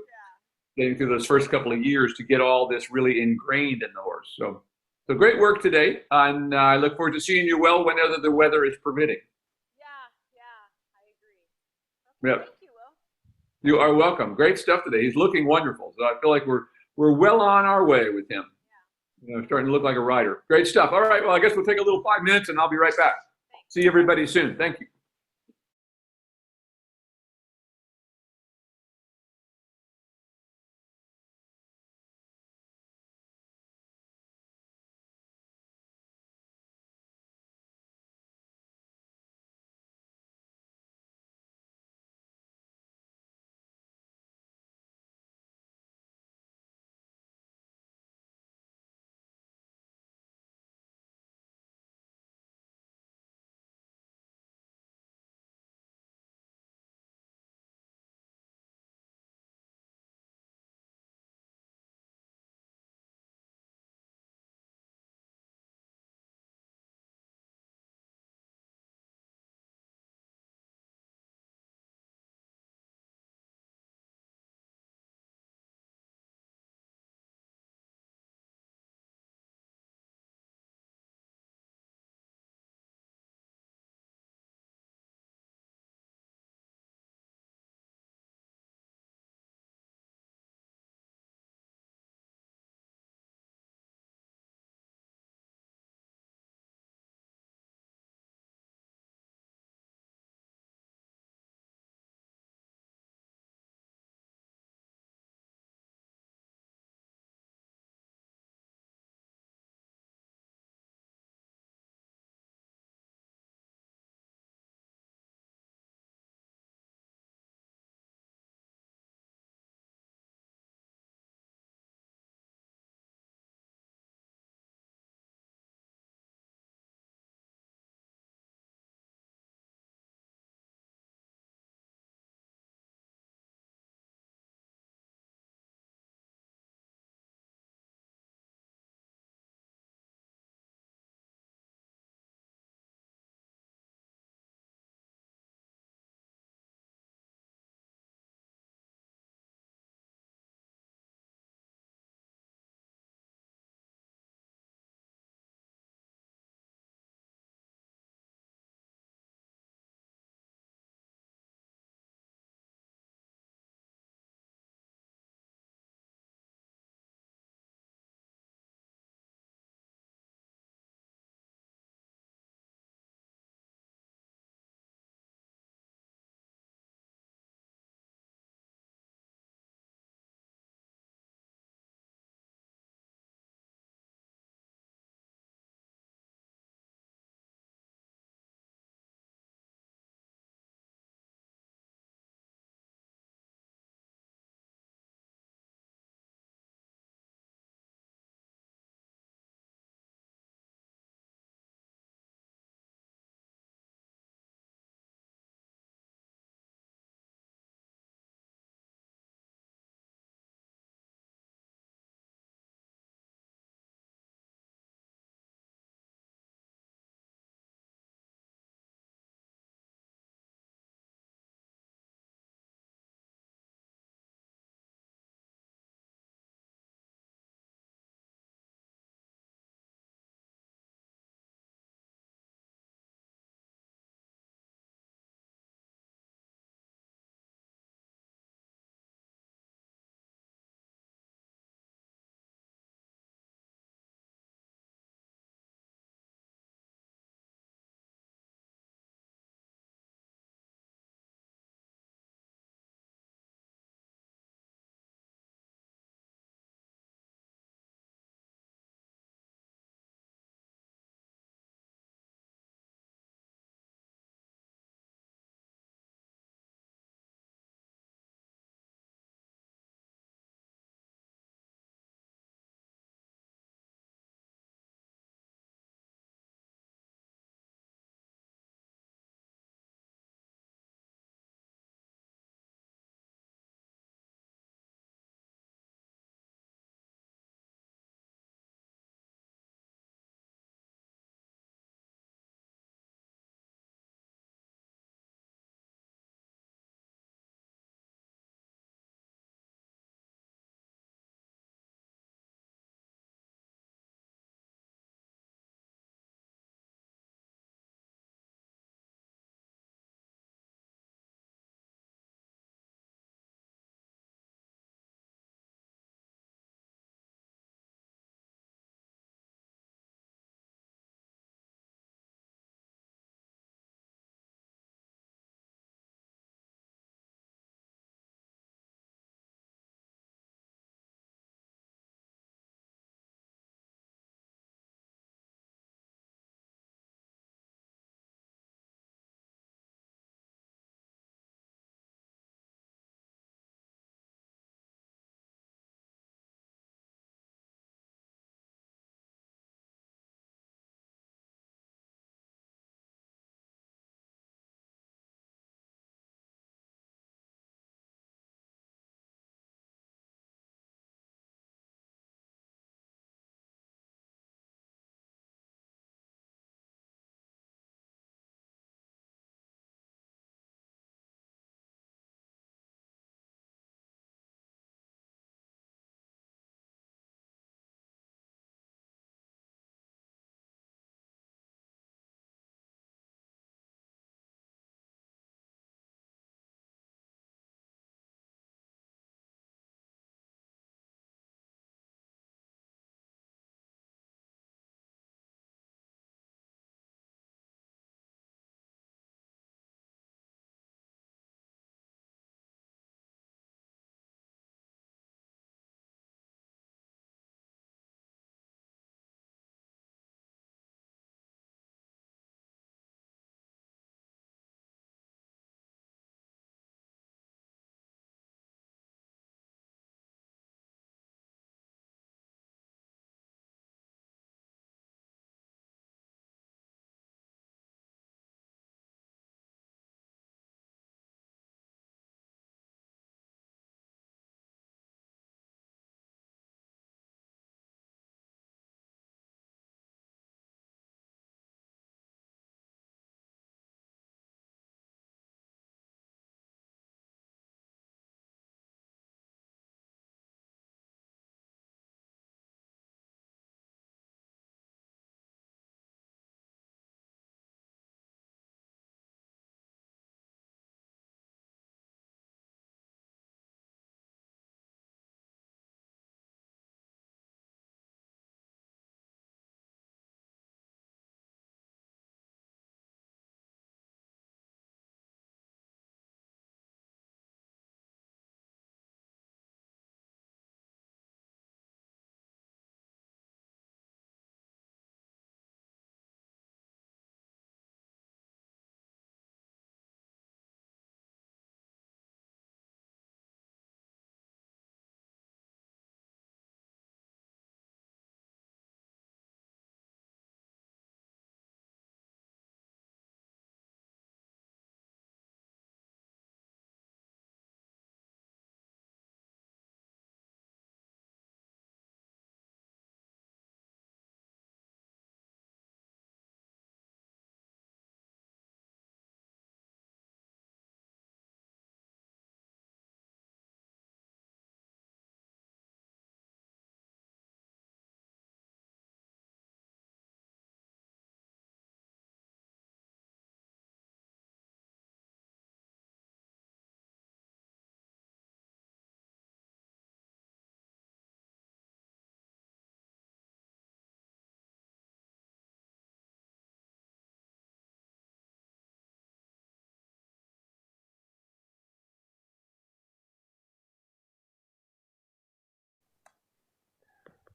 getting through those first couple of years to get all this really ingrained in the horse. So great work today. And I look forward to seeing you well whenever the weather is permitting. Yeah, I agree. Okay, Yep. Thank you, Will. You are welcome. Great stuff today. He's looking wonderful. So I feel like we're well on our way with him. Starting to look like a rider. Great stuff. All right. Well, I guess we'll take a little 5 minutes and I'll be right back. Thanks. See everybody soon. Thank you.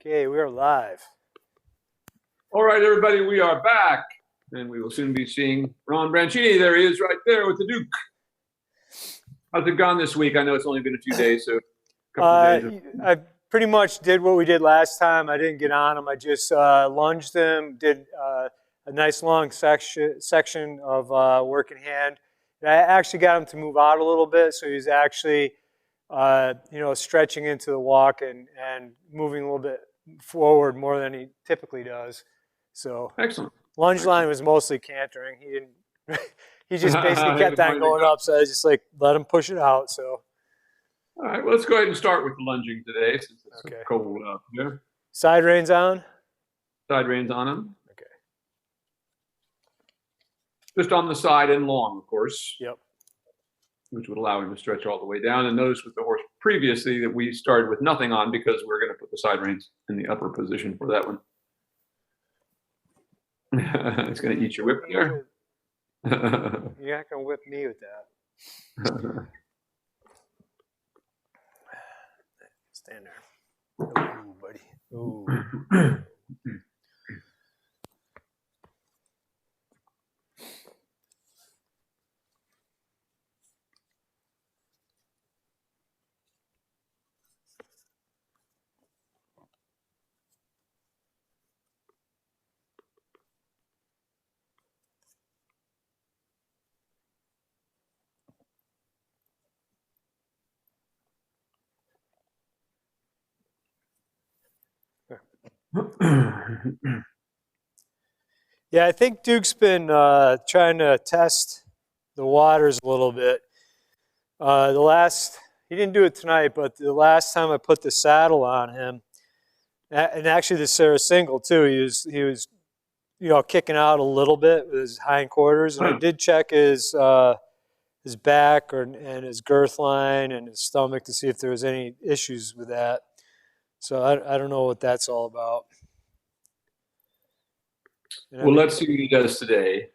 Okay, we are live. All right, everybody, we are back, and we will soon be seeing Ron Branchini. There he is right there with the Duke. How's it gone this week? I know it's only been a few days, so a couple of days. I pretty much did what we did last time. I didn't get on him. I just lunged him, did a nice long section of work in hand. And I actually got him to move out a little bit, so he's actually stretching into the walk and moving a little bit forward more than he typically does. So excellent. Lunge line was mostly cantering. He didn't. He just basically kept on going up. So I just like let him push it out. So. All right. Well, let's go ahead and start with the lunging today, since it's so cold out here. Side reins on. Side reins on him. Okay. Just on the side and long, of course. Yep. Which would allow him to stretch all the way down. And notice with the horse previously that we started with nothing on because we're going to put the side reins in the upper position for that one. It's going to eat your whip there. You're not going to whip me with that. Stand there. Ooh, buddy. Ooh. Yeah, I think Duke's been trying to test the waters a little bit. He didn't do it tonight, but the last time I put the saddle on him, and actually the Sarah single too, he was kicking out a little bit with his hindquarters, and I did check his back and his girth line and his stomach to see if there was any issues with that. So I don't know what that's all about. Well, let's see what he does today.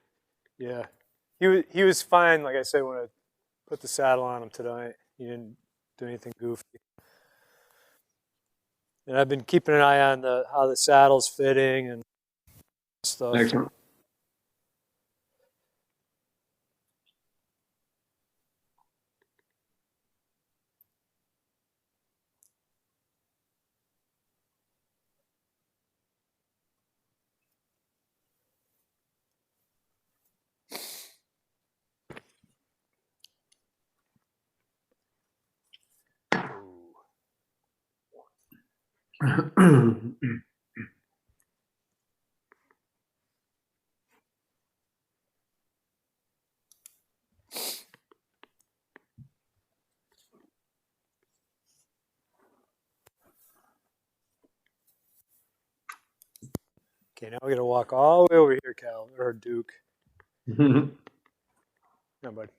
Yeah, he was fine. Like I said, when I put the saddle on him tonight, he didn't do anything goofy. And I've been keeping an eye on how the saddle's fitting and stuff. Excellent. Okay, now we got to walk all the way over here, Cal, or Duke. No, bud.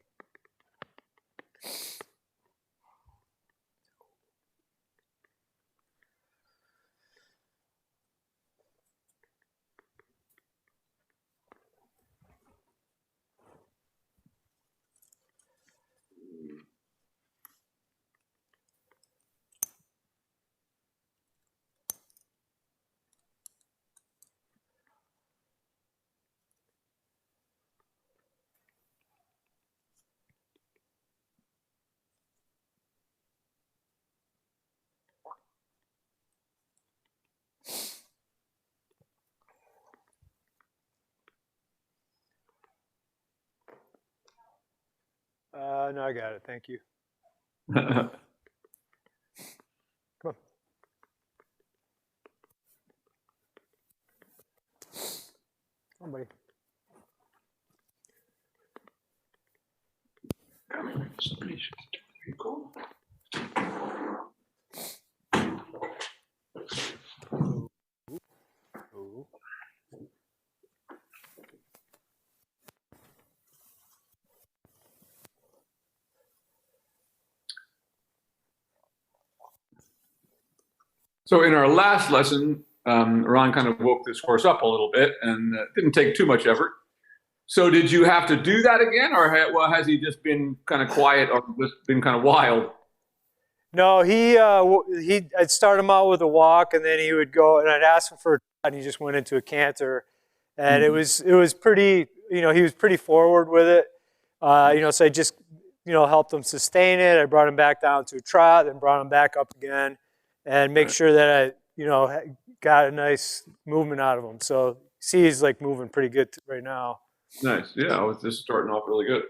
No, I got it. Thank you. Come on. Come on, buddy. Cool. So in our last lesson, Ron kind of woke this horse up a little bit, and didn't take too much effort. So did you have to do that again, or has he just been kind of quiet or just been kind of wild? No, I'd start him out with a walk, and then he would go, and I'd ask him for a trot, and he just went into a canter, and it was pretty, he was pretty forward with it, so I just, helped him sustain it. I brought him back down to a trot, then brought him back up again, and make sure that I, got a nice movement out of him. So see, he's like moving pretty good right now. Nice. Yeah, I was just starting off really good.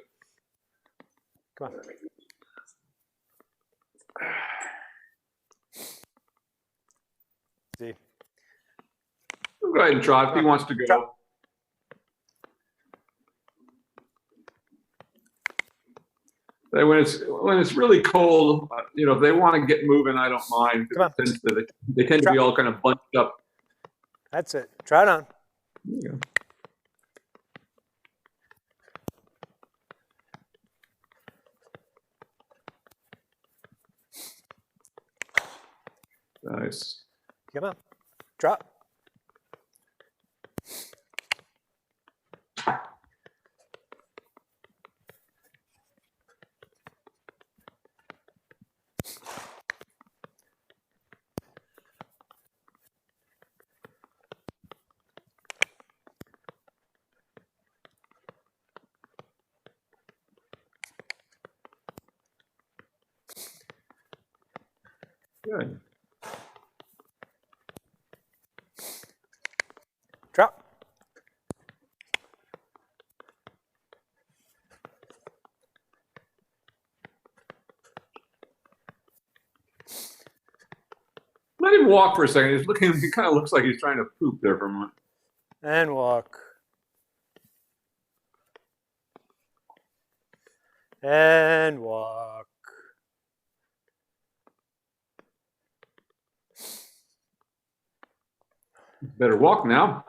Come on. See. Go ahead and trot if he wants to go. Trot. When it's really cold, if they want to get moving, I don't mind. They tend to be all kind of bunched up. That's it. Trot on. There you go. Nice. Come on. Trot. Good. Trot. Let him walk for a second. He kind of looks like he's trying to poop there for a moment. And walk. And walk. Better walk now.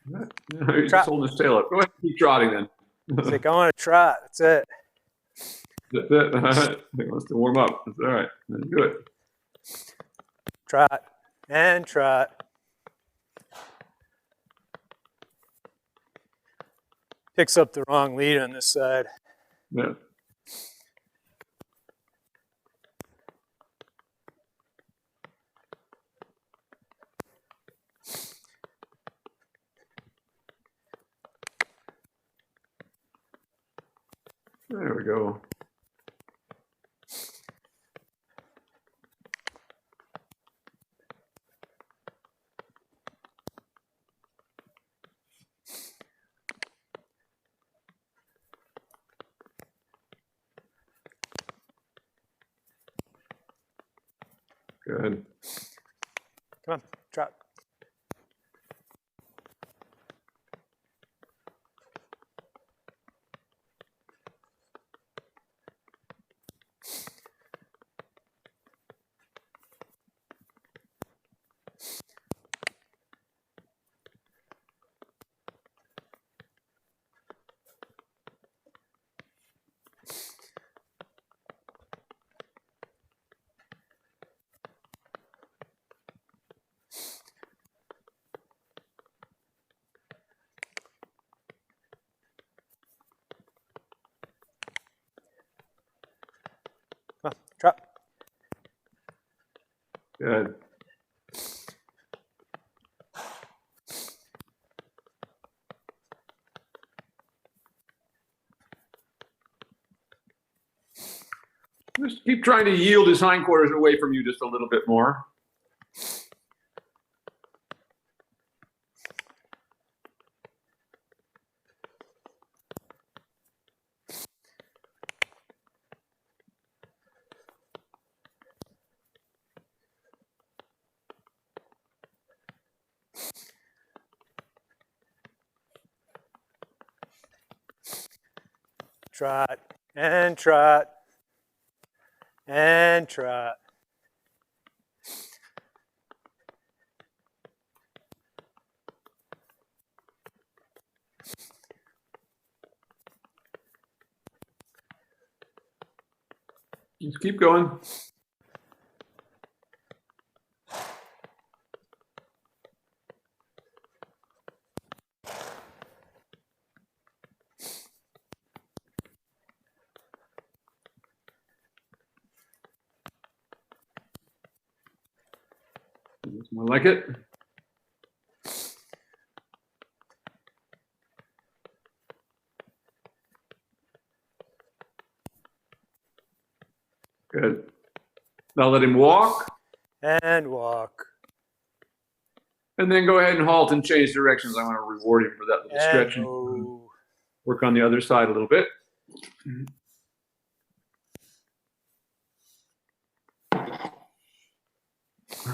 He's just holding his tail up. Go ahead and keep trotting then. It's like, I want to trot. That's it. That's it. He wants to warm up. That's all right. That's good. Trot. And trot. Picks up the wrong lead on this side. Yeah. There we go. Good. Come on, trot. Come on, trot. Good. Just keep trying to yield his hindquarters away from you just a little bit more. Trot. And trot. And trot. Just keep going. That's more like it. Good. Now let him walk. And walk. And then go ahead and halt and change directions. I want to reward him for that little stretch. And work on the other side a little bit.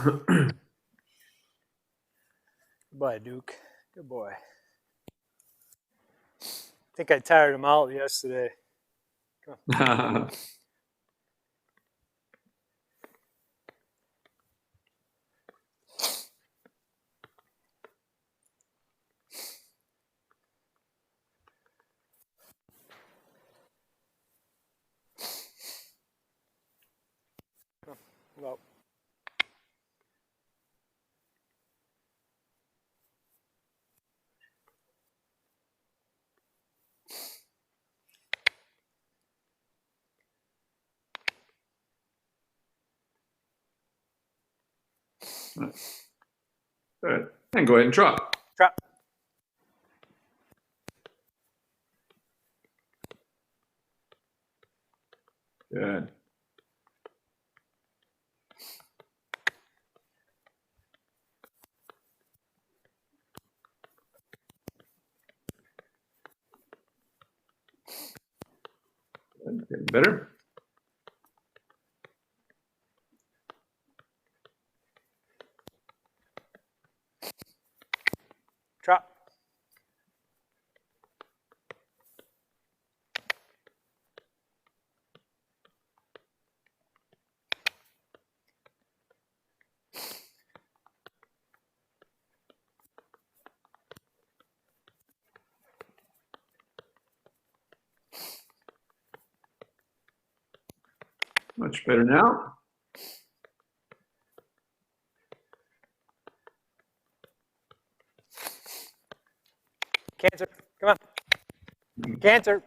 Good boy, Duke. Good boy. I think I tired him out yesterday. Well, Good. And go ahead and trot. trot. Good. Getting better. Trot. Much better now. Canter. Come on. Canter.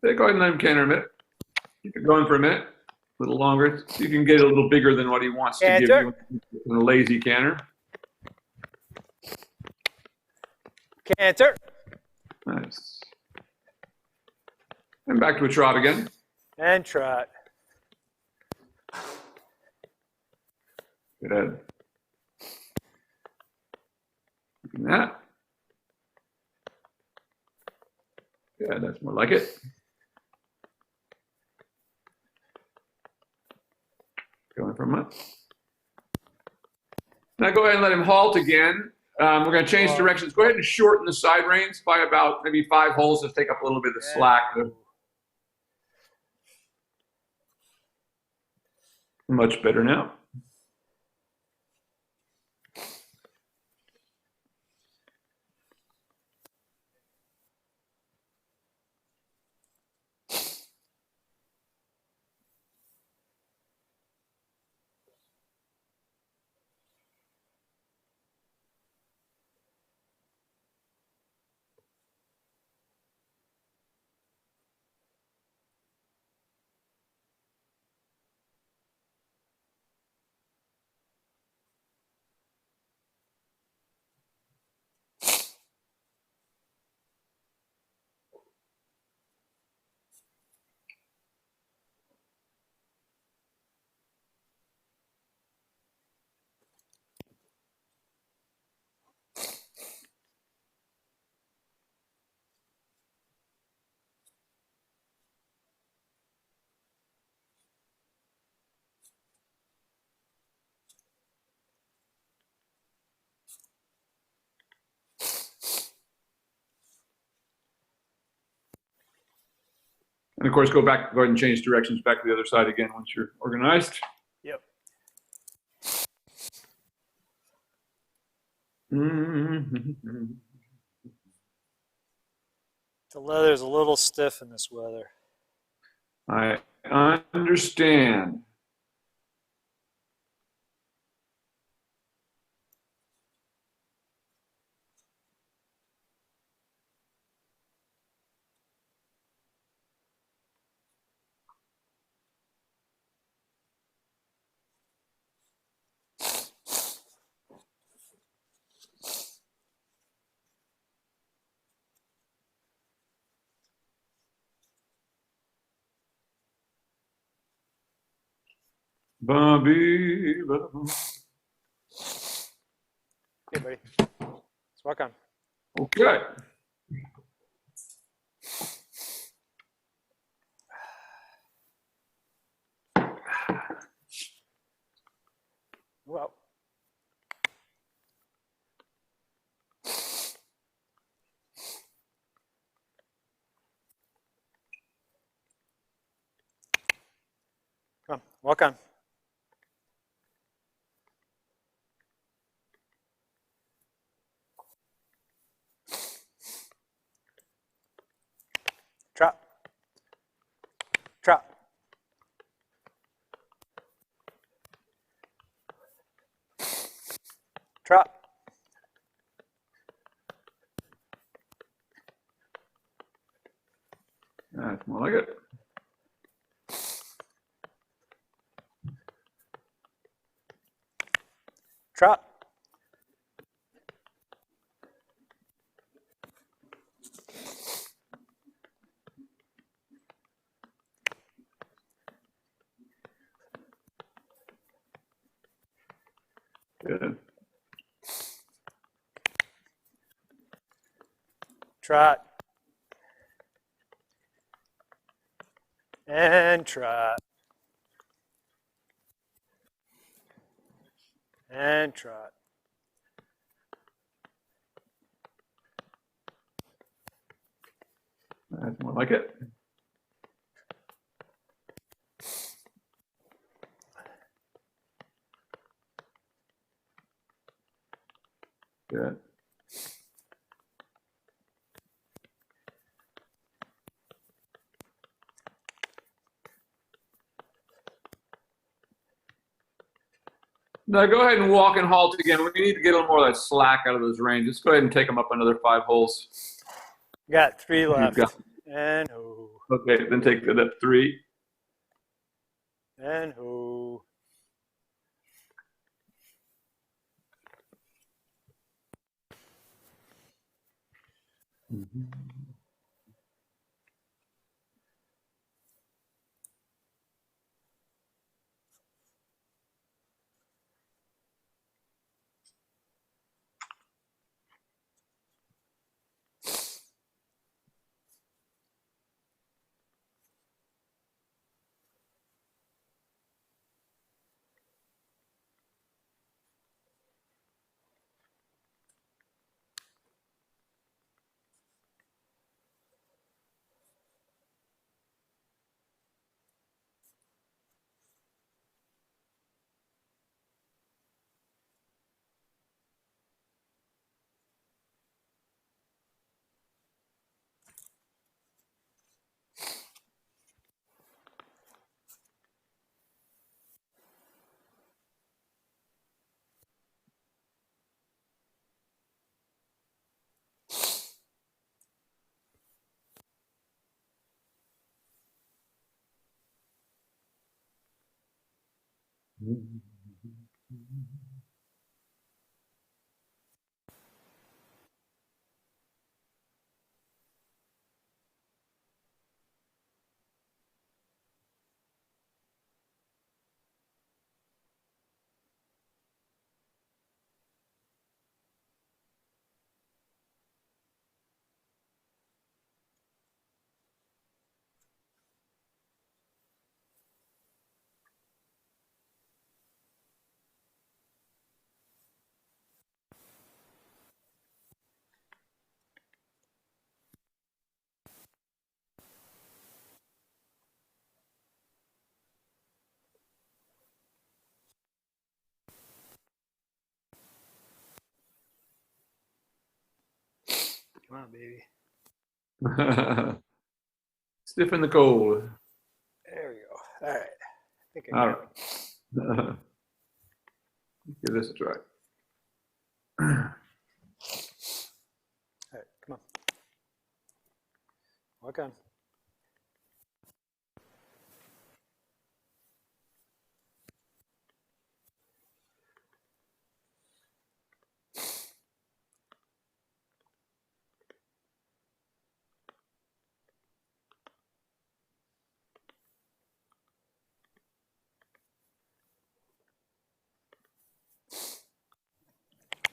Go ahead and let him canter a minute. Keep it going for a minute. A little longer. See if you can get a little bigger than what he wants to give you in a lazy canter. Canter. Nice. And back to a trot again. And trot. Good. Keeping that. Yeah, that's more like it. Going for a month. Now go ahead and let him halt again. We're going to change directions. Go ahead and shorten the side reins by about maybe 5 holes to take up a little bit of the slack. Much better now. And of course, go ahead and change directions back to the other side again once you're organized. Yep. The leather's a little stiff in this weather. I understand. Bumby. Hey, buddy. Let's walk on. Okay. Well. Come on, walk on. Trot. Trot. Trot. That's more like it. Trot. Good. Trot. And trot. And trot. That's more like it. Good. Now go ahead and walk and halt again. We need to get a little more of that slack out of those reins. Just go ahead and take them up another 5 holes. Got 3 left. got- And ho. Okay, then take that up 3. And ho. Come on, baby. Stiff in the cold. There we go. All right. I think I All got right. Give this a try. All right, come on. Walk on.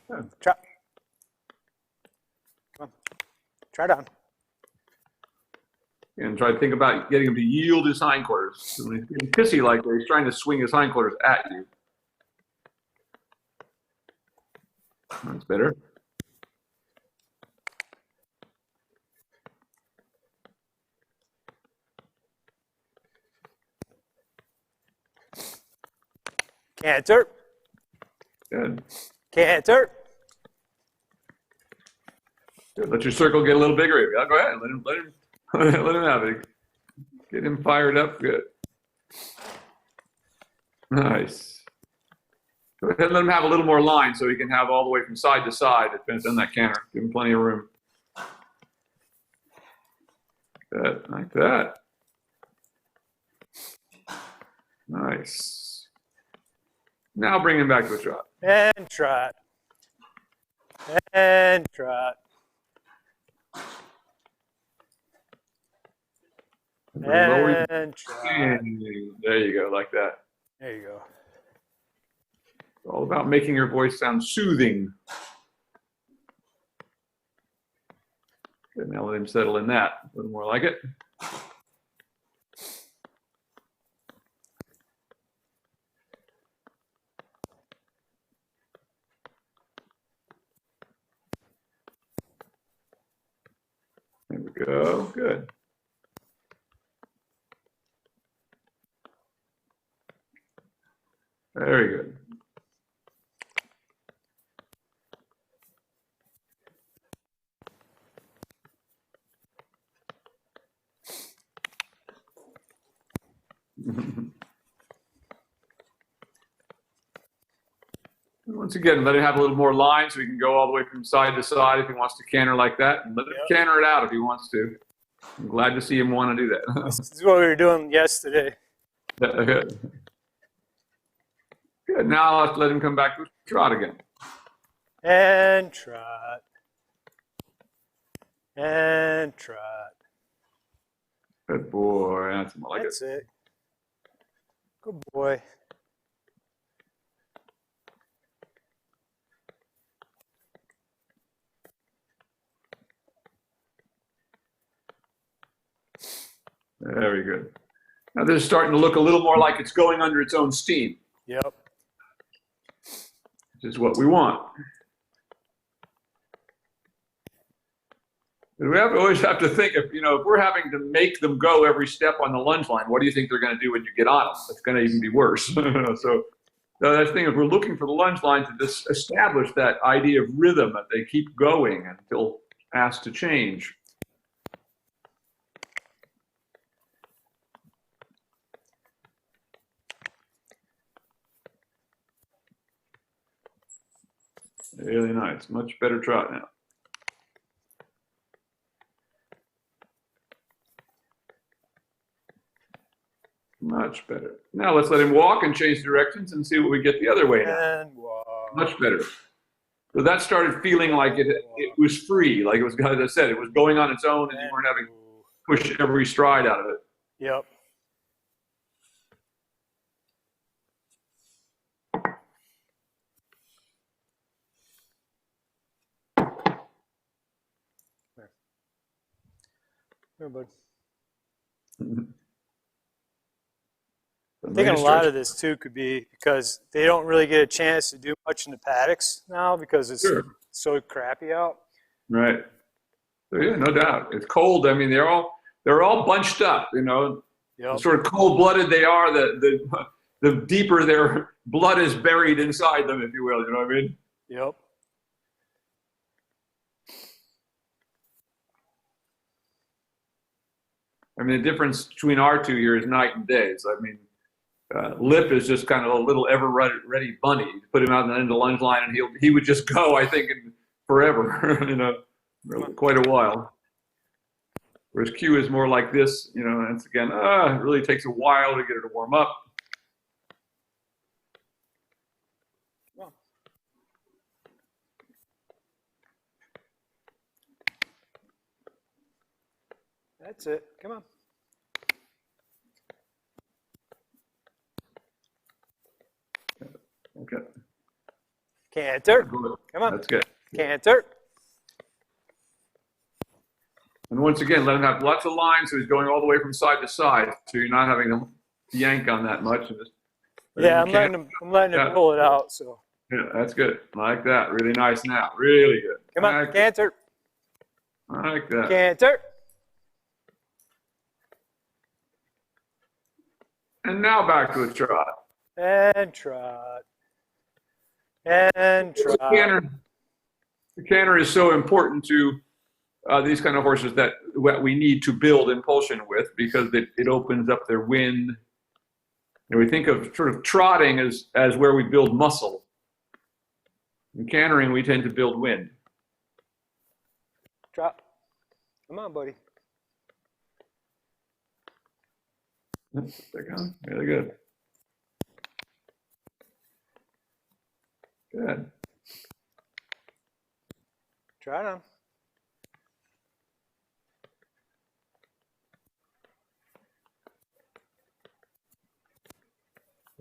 Trot. Come on. Trot on. And try to think about getting him to yield his hindquarters. When he's getting pissy like that, he's trying to swing his hindquarters at you. That's better. Canter. Good. Canter. Good. Let your circle get a little bigger. Yeah, go ahead. Let him have it. Get him fired up. Good. Nice. Go ahead and let him have a little more line so he can have all the way from side to side. It's on that canter. Give him plenty of room. Good. Like that. Nice. Now bring him back to a trot. And trot. And trot. And trot. And there you go, like that. There you go. It's all about making your voice sound soothing. Good, now let him settle in that. A little more like it. There we go. Good. Very good. Once again, let him have a little more line so he can go all the way from side to side if he wants to canter like that. And let him canter it out if he wants to. I'm glad to see him want to do that. This is what we were doing yesterday. Good. Good. Now let's let him come back to trot again. And trot. And trot. Good boy. That's more like That's it. Good boy. Very good. Now this is starting to look a little more like it's going under its own steam. Yep. Which is what we want. We always have to think if we're having to make them go every step on the lunge line, what do you think they're going to do when you get on them? It's going to even be worse. So that's the thing. If we're looking for the lunge line to just establish that idea of rhythm, that they keep going until asked to change. Really nice. Much better trot now. Much better. Now let's let him walk and change directions and see what we get the other way now. And walk. Much better. So that started feeling like it was free, like it was, as I said, it was going on its own and you weren't having to push every stride out of it. Yep. Here, bud. I'm thinking a lot of this too could be because they don't really get a chance to do much in the paddocks now because it's so crappy out. Right. So yeah, no doubt. It's cold. I mean, they're all bunched up. Yep. The sort of cold-blooded they are, the deeper their blood is buried inside them, if you will. You know what I mean? Yep. I mean, the difference between our two here is night and day. So, I mean, Lip is just kind of a little ever-ready bunny. You put him out on the end of the lunge line, and he would just go, I think, forever, quite a while. Whereas Q is more like this, and it's again, it really takes a while to get her to warm up. That's it. Come on. Okay. Canter. Come on. That's good. Canter. And once again, let him have lots of lines so he's going all the way from side to side. So you're not having to yank on that much. And just Yeah, I'm letting him pull it out. So. Yeah, that's good. Like that. Really nice now. Really good. Come on, canter. Like that. Canter. And now back to a trot. And trot. And trot. The canter is so important to these kind of horses that we need to build impulsion with, because it opens up their wind. And we think of sort of trotting as where we build muscle. In cantering, we tend to build wind. Trot. Come on, buddy. They're going. Really good. Good. Trot on.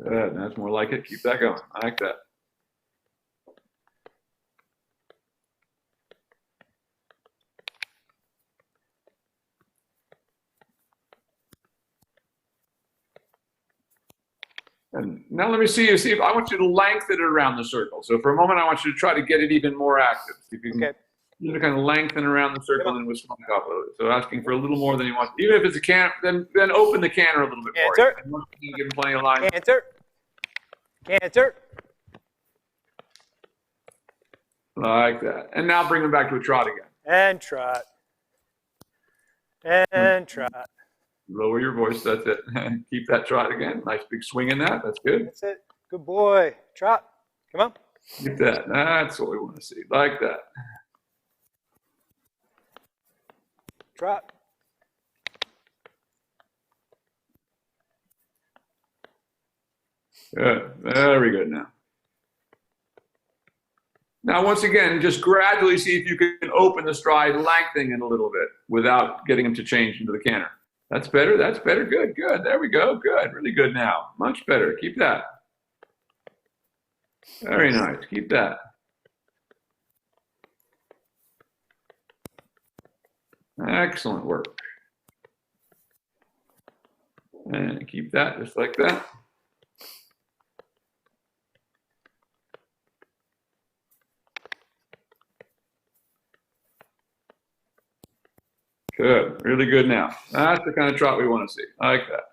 Good. That's more like it. Keep that going. I like that. And now let me see you. See if I want you to lengthen it around the circle. So for a moment, I want you to try to get it even more active. See if you can kind of lengthen around the circle and whistle off a little bit. So asking for a little more than you want. Even if it's a canter, then open the canter a little bit more. Canter. You give him plenty of line. Canter. Canter. Like that. And now bring him back to a trot again. And trot. And trot. Lower your voice. That's it. Keep that trot again. Nice big swing in that. That's good. That's it. Good boy. Trot. Come on. Keep that. That's what we want to see. Like that. Trot. Good. Very good now. Now, once again, just gradually see if you can open the stride, lengthening it a little bit without getting him to change into the canter. That's better. That's better. Good. Good. There we go. Good. Really good now. Much better. Keep that. Very nice. Keep that. Excellent work. And keep that just like that. Good. Really good now. That's the kind of trot we want to see. I like that.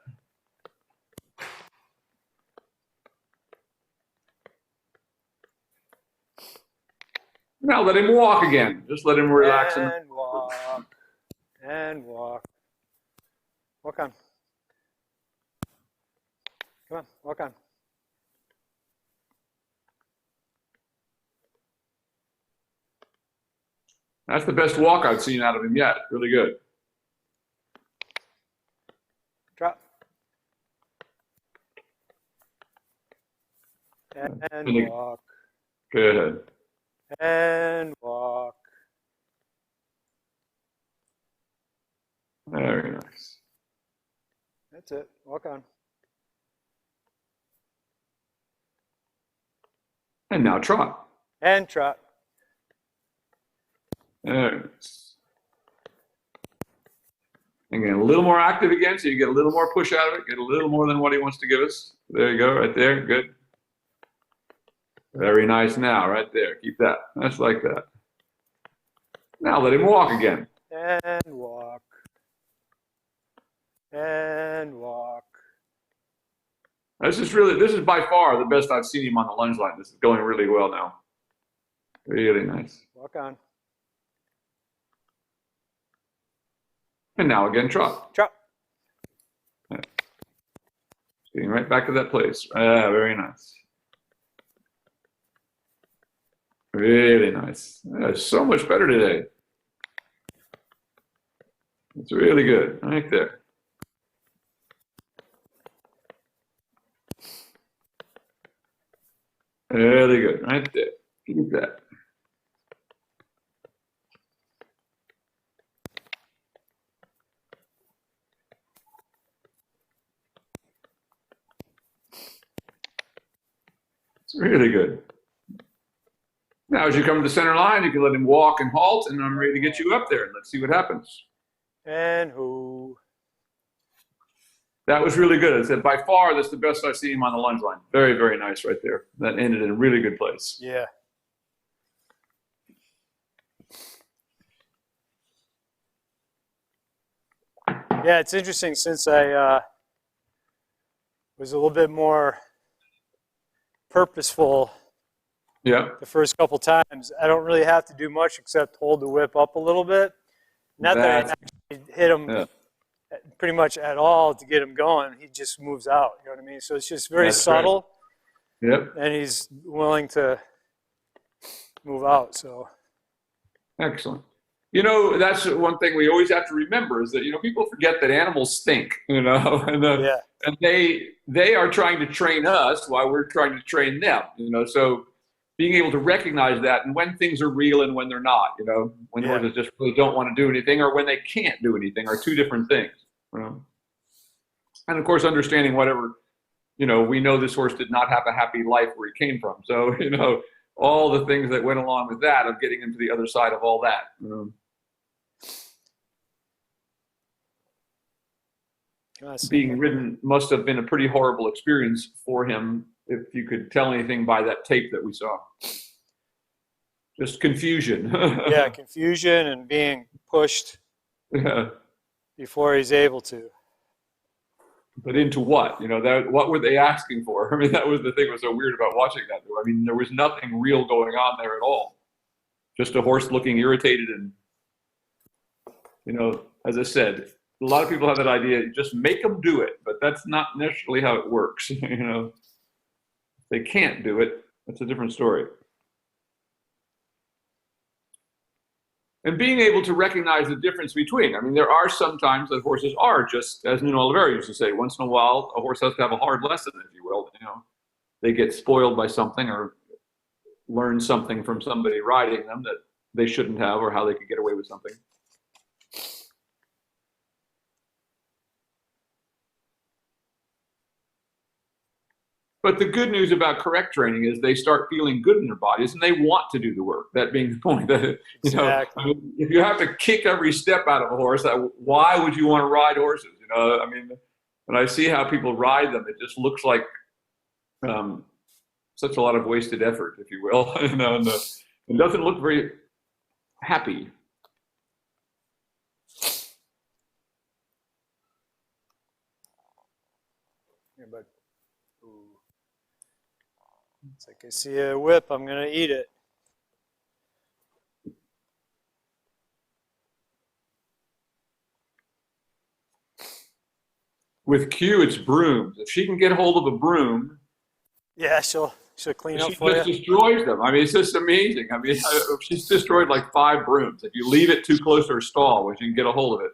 Now let him walk again. Just let him relax. And walk. And walk. Walk on. Come on. Walk on. That's the best walk I've seen out of him yet. Really good. Drop. And walk. Good. And walk. Very nice. That's it. Walk on. And now trot. And trot. Very nice. Again, a little more active again, so you get a little more push out of it. Get a little more than what he wants to give us. There you go, right there. Good. Very nice now, right there. Keep that. That's like that. Now let him walk again. And walk. And walk. This is by far the best I've seen him on the lunge line. This is going really well now. Really nice. Walk on. And now again, trot. Trot. Getting right back to that place. Very nice. Really nice. That's so much better today. It's really good. Right there. Really good. Right there. Keep that. It's really good. Now Now, as you come to the center line, you can let him walk and halt, and I'm ready to get you up there. And let's see what happens. And who? That was really good. I said, by far, that's the best I've seen him on the lunge line. Very, very nice right there. That ended in a really good place. Yeah. Yeah, it's interesting since I was a little bit more purposeful Yeah. the first couple times. I don't really have to do much except hold the whip up a little bit. Not that I actually hit him pretty much at all to get him going. He just moves out, you know what I mean? So it's just very subtle. Right. Yep. And he's willing to move out, so. Excellent. You know, that's one thing we always have to remember is that, you know, people forget that animals stink, you know, and they are trying to train us while we're trying to train them, you know, so being able to recognize that and when things are real and when they're not, you know, when horses just really don't want to do anything or when they can't do anything are two different things. You know? And of course, understanding whatever, you know, we know this horse did not have a happy life where he came from. So, you know, all the things that went along with that of getting him to the other side of all that. You know? Being ridden must have been a pretty horrible experience for him, if you could tell anything by that tape that we saw. Just confusion. Yeah, confusion and being pushed before he's able to. But into what? You know, that what were they asking for? I mean, that was the thing that was so weird about watching that. I mean, there was nothing real going on there at all. Just a horse looking irritated and, you know, as I said, a lot of people have that idea, just make them do it, but that's not necessarily how it works. You know, if they can't do it, that's a different story. And being able to recognize the difference between, I mean, there are some times that horses are just, as Nuno Oliveira used to say, once in a while, a horse has to have a hard lesson, if you will. You know, they get spoiled by something or learn something from somebody riding them that they shouldn't have or how they could get away with something. But the good news about correct training is they start feeling good in their bodies and they want to do the work. That being the point that, you know, I mean, if you have to kick every step out of a horse, why would you want to ride horses? You know, I mean, when I see how people ride them, it just looks like such a lot of wasted effort, if you will. You know, and it doesn't look very happy. Here, bud. Ooh. It's like I see a whip, I'm going to eat it. With Q, it's brooms. If she can get hold of a broom, yeah, she'll clean up for you. She just destroys them. I mean, it's just amazing. I mean, she's destroyed like 5 brooms. If you leave it too close to her stall, where she can get a hold of it,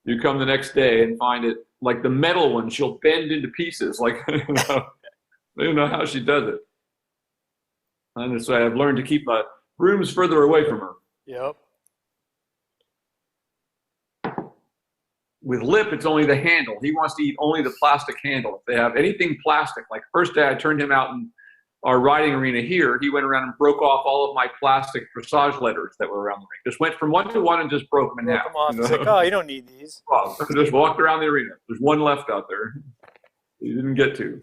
you come the next day and find it like the metal one. She'll bend into pieces. Like, you know, I don't know how she does it. And so I've learned to keep my brooms further away from her. Yep. With Lip, it's only the handle. He wants to eat only the plastic handle. If they have anything plastic, like first day I turned him out in our riding arena here, he went around and broke off all of my plastic dressage letters that were around the ring. Just went from 1 to 1 and just broke them in half. Off. He's like, oh, you don't need these. Well, just walked around the arena. There's 1 left out there. He didn't get to.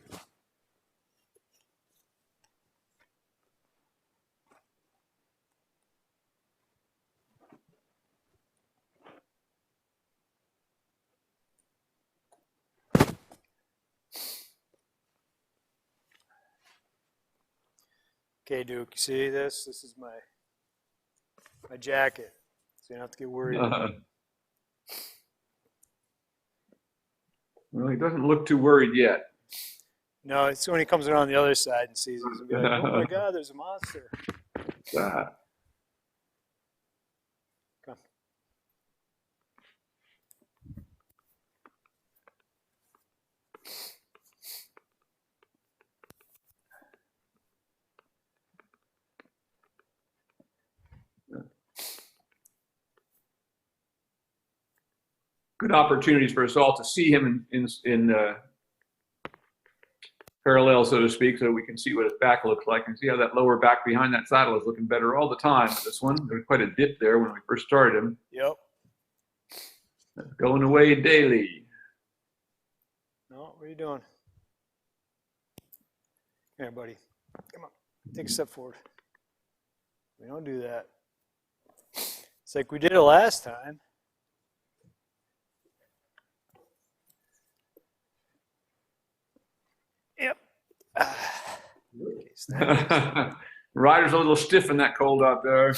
Okay, Duke, you see this? This is my jacket, so you don't have to get worried. Well, he doesn't look too worried yet. No, it's when he comes around the other side and sees us and be like, oh my God, there's a monster. Come. Good opportunities for us all to see him in parallel, so to speak, so we can see what its back looks like and see how that lower back behind that saddle is looking better all the time. This one, there was quite a dip there when we first started him. Yep. Going away daily. No, what are you doing? Here, buddy. Come on. Take a step forward. We don't do that. It's like we did it last time. Yep. Okay, Rider's a little stiff in that cold out there.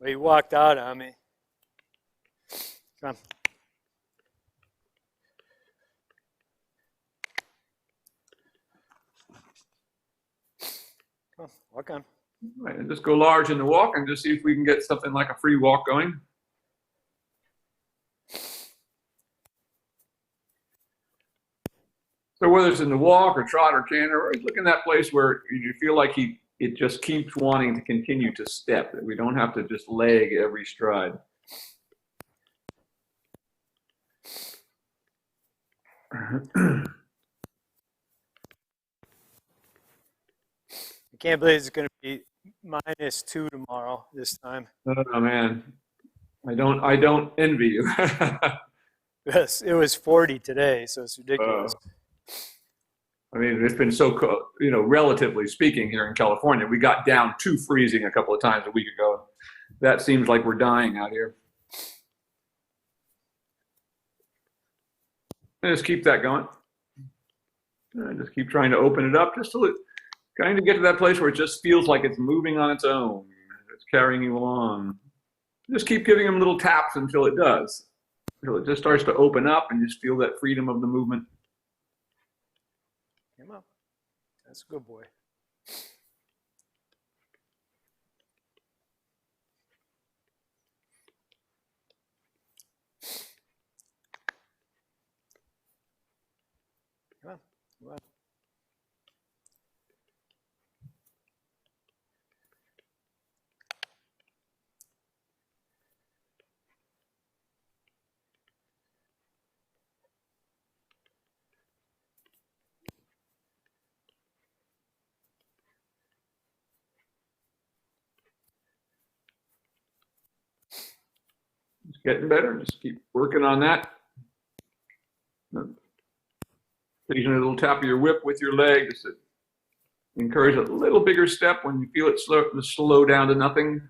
well, he walked out on me. Come on. Come on, walk on. Right, and just go large in the walk and just see if we can get something like a free walk going. So whether it's in the walk or trot or canter, or look in that place where you feel like it just keeps wanting to continue to step, that we don't have to just leg every stride. I can't believe it's going to be -2 tomorrow this time. Oh man, I don't envy you. Yes, it was 40 today, so it's ridiculous. I mean, it's been so cold, you know, relatively speaking here in California. We got down to freezing a couple of times a week ago. That seems like we're dying out here. And just keep that going. And just keep trying to open it up, just to trying to get to that place where it just feels like it's moving on its own. It's carrying you along. Just keep giving them little taps until it does. Until it just starts to open up and just feel that freedom of the movement. Come on. That's a good boy. Come on. Come on. It's getting better. Just keep working on that. Taking a little tap of your whip with your leg just to encourage a little bigger step when you feel it slow down to nothing.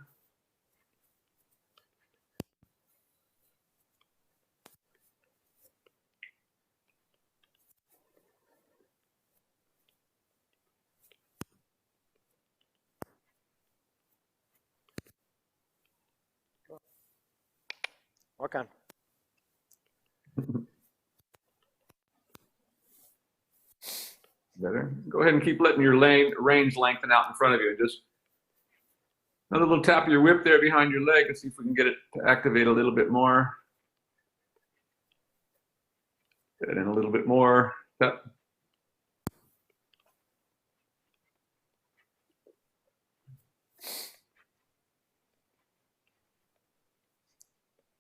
Walk on. Better. Go ahead and keep letting your reins lengthen out in front of you. Just another little tap of your whip there behind your leg and see if we can get it to activate a little bit more. Get it in a little bit more. Tap.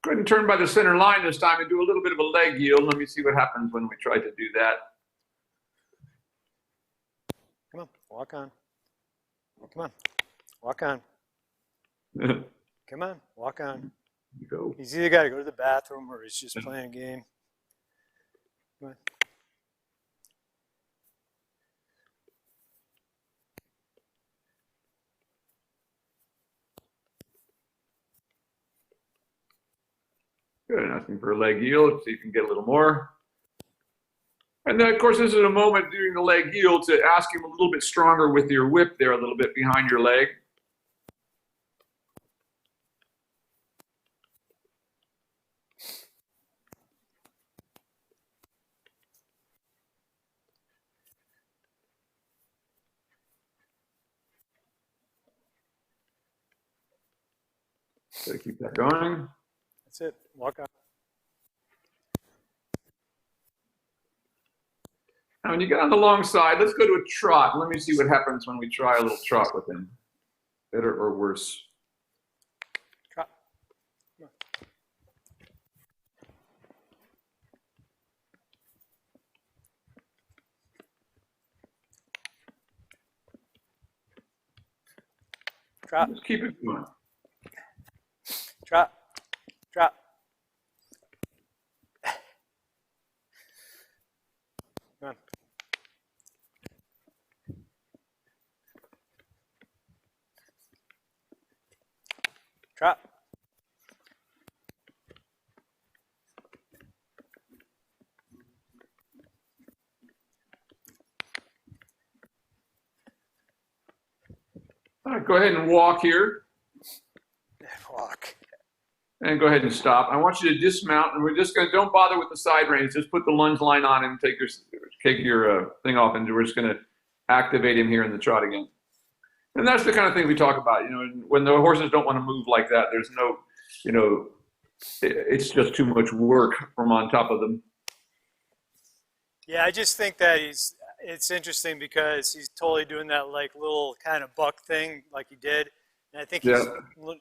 Go ahead and turn by the center line this time and do a little bit of a leg yield. Let me see what happens when we try to do that. Come on, walk on. Come on, walk on. Come on, walk on. Go. He's either got to go to the bathroom or he's just playing a game. Come on. Good, asking for a leg yield, see if you can get a little more. And then, of course, this is a moment during the leg yield to ask him a little bit stronger with your whip there, a little bit behind your leg. So keep that going. That's it. Walk on. Now, when you get on the long side, let's go to a trot. Let me see what happens when we try a little trot with him. Better or worse? Trot. Come on. Drop. Just keep it going. Drop. Drop. Come on. Drop. All right, go ahead and walk here. Walk. And go ahead and stop. I want you to dismount, and we're just going to, don't bother with the side reins. Just put the lunge line on and take your thing off, and we're just going to activate him here in the trot again. And that's the kind of thing we talk about. You know, when the horses don't want to move like that, there's no, you know, it's just too much work from on top of them. Yeah, I just think that it's interesting because he's totally doing that like little kind of buck thing like he did. And I think he's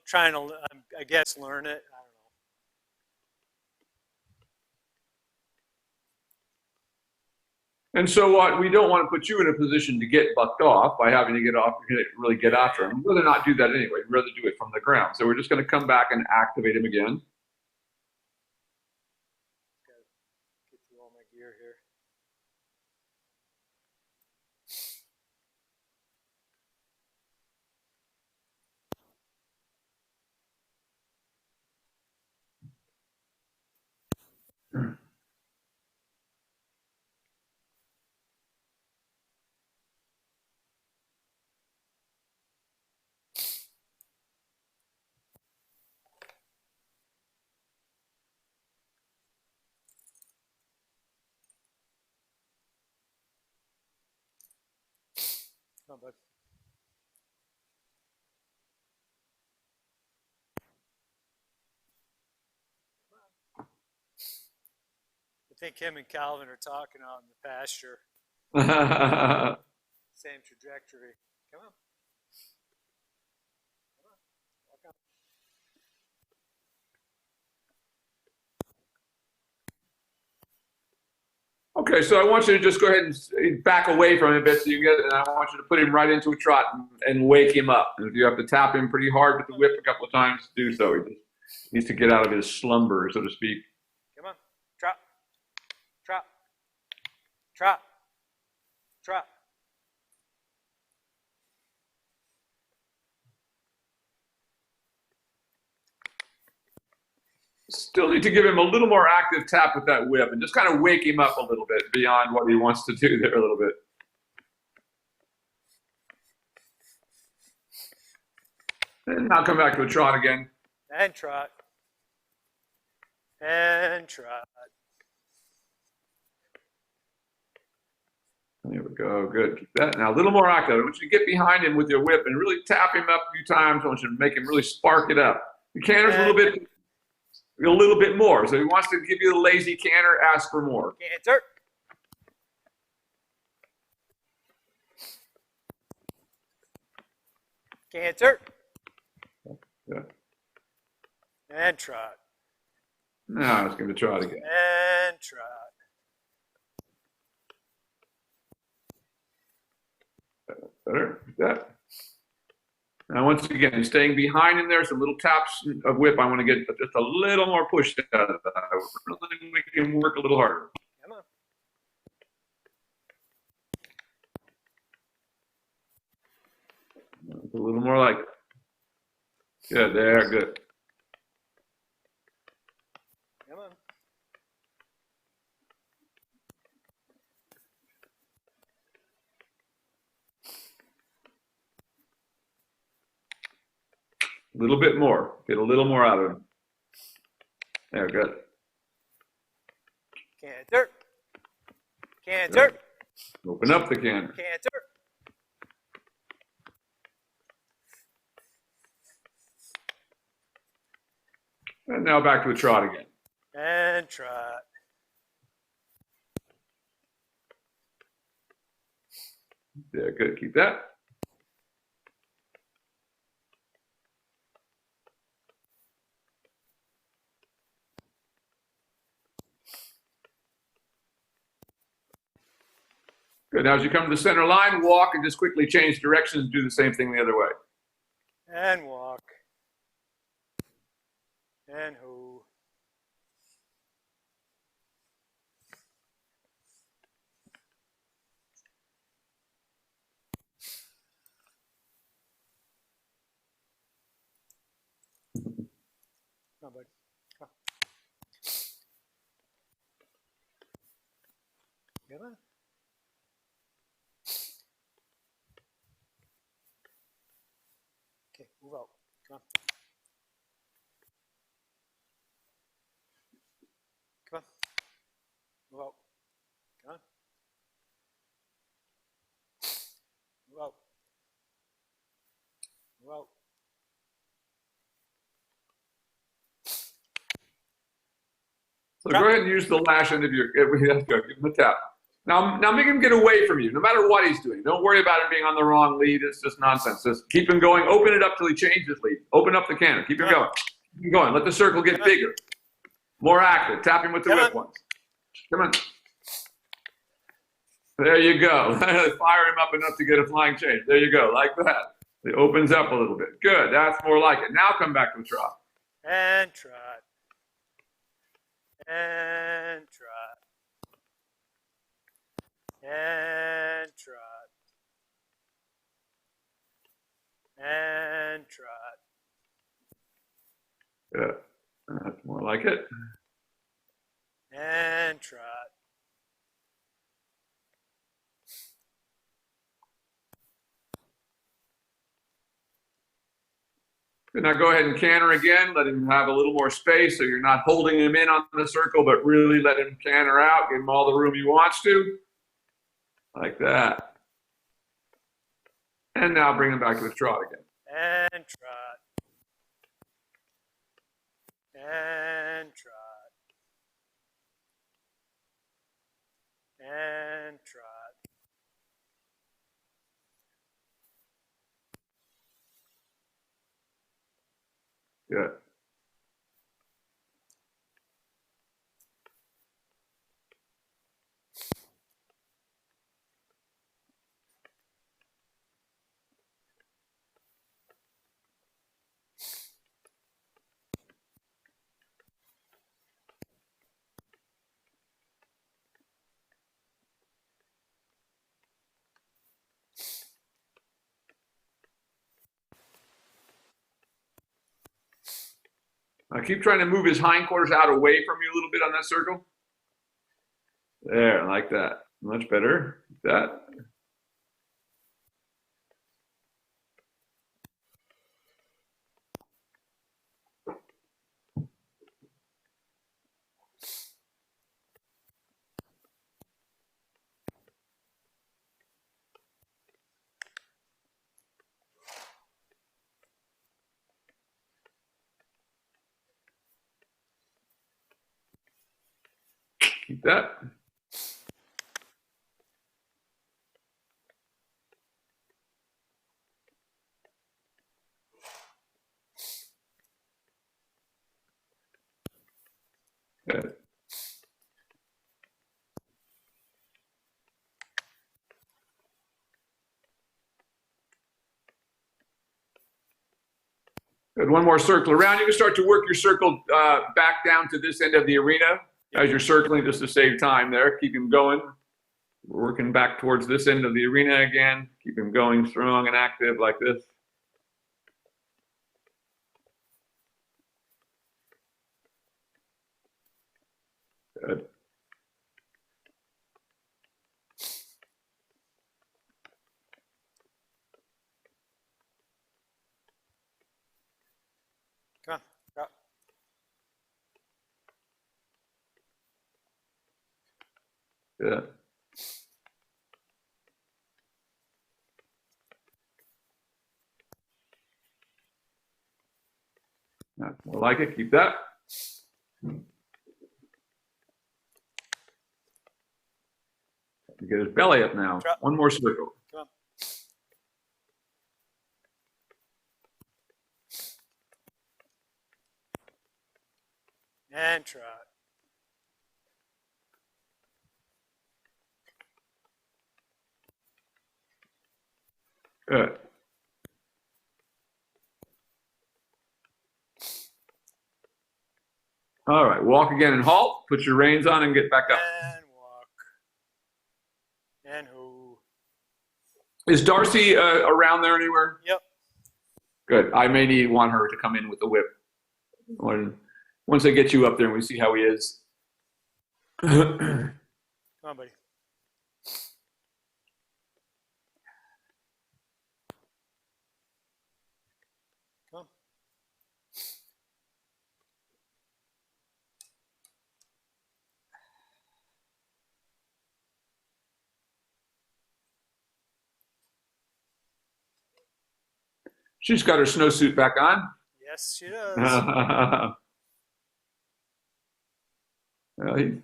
trying to, I guess, learn it. I don't know. And so what, we don't want to put you in a position to get bucked off by having to get off, really get after him. We'd rather not do that anyway. We'd rather do it from the ground. So we're just going to come back and activate him again. Get through all my gear here. Come on, bud. I think him and Calvin are talking out in the pasture. Same trajectory. Come on. Come on. Walk out. Okay, so I want you to just go ahead and back away from him a bit so you get, and I want you to put him right into a trot and wake him up. And if you have to tap him pretty hard with the whip a couple of times, do so. He just needs to get out of his slumber, so to speak. Come on. Trot. Trot. Trot. Trot. Still need to give him a little more active tap with that whip and just kind of wake him up a little bit beyond what he wants to do there a little bit. And now come back to a trot again. And trot. And trot. There we go. Good. Keep that. Now a little more active. I want you to get behind him with your whip and really tap him up a few times. I want you to make him really spark it up. The canter's a little bit more. So he wants to give you the lazy canter, ask for more. Canter. Canter. Yeah. And trot. Now let's give it a trot again. And trot. Better. That. Now once again, staying behind him there, some little taps of whip. I want to get just a little more push out of that. Really make him work a little harder. Come on. A little more like it. Good, there, good. Come on. A little bit more. Get a little more out of him. There, good. Canter. Canter. Open up the canter. Canter. And now back to a trot again. And trot. Yeah, good. Keep that. Good. Now as you come to the center line, walk and just quickly change directions and do the same thing the other way. And walk. And ho. Come on, buddy. Come on. Come on. Okay, move out. Come on. Come on. Move out. Come on. Move out. Move out. So go ahead and use the lash end of your, that's good, give him a tap. Now make him get away from you, no matter what he's doing. Don't worry about him being on the wrong lead. It's just nonsense. Just keep him going. Open it up till he changes lead. Open up the cannon. Keep him going. Keep him going. Let the circle get bigger. More active. Tap him with the whip ones. Come on. There you go. Fire him up enough to get a flying change. There you go, like that. It opens up a little bit. Good. That's more like it. Now come back to the trot. And trot. And trot. And trot. And trot. Good. That's more like it. And trot. Good. Now go ahead and canter again. Let him have a little more space so you're not holding him in on the circle, but really let him canter out. Give him all the room he wants to. Like that. And now bring him back to the trot again. And trot. And trot. And trot. Good. Keep trying to move his hindquarters out away from you a little bit on that circle. There, like that. Much better. Like that. Keep that. Good. Good. One more circle around. You can start to work your circle back down to this end of the arena as you're circling, just to save time there. Keep him going. We're working back towards this end of the arena again. Keep him going strong and active like this. Good. Come on. Go. Good. That's more like it. Keep that. Get his belly up now. Drop. One more circle. Come on. And trot. Good. All right, walk again and halt. Put your reins on and get back up. And walk. And who? Is Darcy around there anywhere? Yep. Good. I may want her to come in with the whip once I get you up there and we see how he is. Come on, buddy. Come on. She's got her snowsuit back on. Yes, she does. Well, at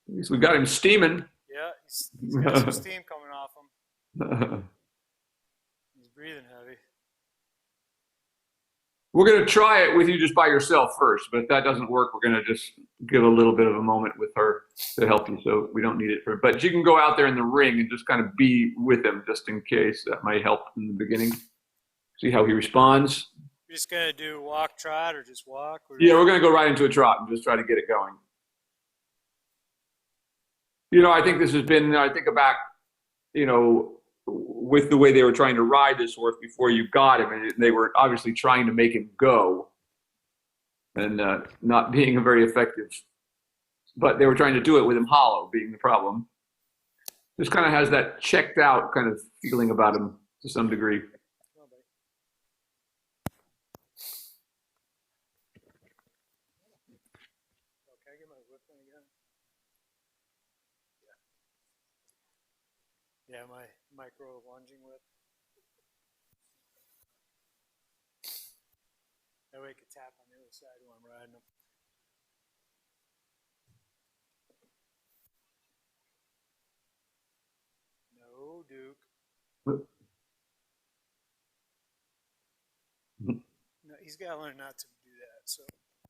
least we got him steaming. Yeah, he's got some steam coming off him. He's breathing heavy. We're going to try it with you just by yourself first, but if that doesn't work, we're going to just give a little bit of a moment with her to help you, so we don't need it for. But you can go out there in the ring and just kind of be with him just in case. That might help in the beginning. See how he responds. You're just going to do walk, trot, or just walk? Or Yeah, we're going to go right into a trot and just try to get it going. You know, I think this has been, I think about, you know, with the way they were trying to ride this horse before you got him, and they were obviously trying to make him go and not being very effective. But they were trying to do it with him hollow being the problem. Just kind of has that checked out kind of feeling about him to some degree. Yeah, my micro lunging whip. That way I could tap on the other side while I'm riding them. No, Duke. No, he's got to learn not to do that. So.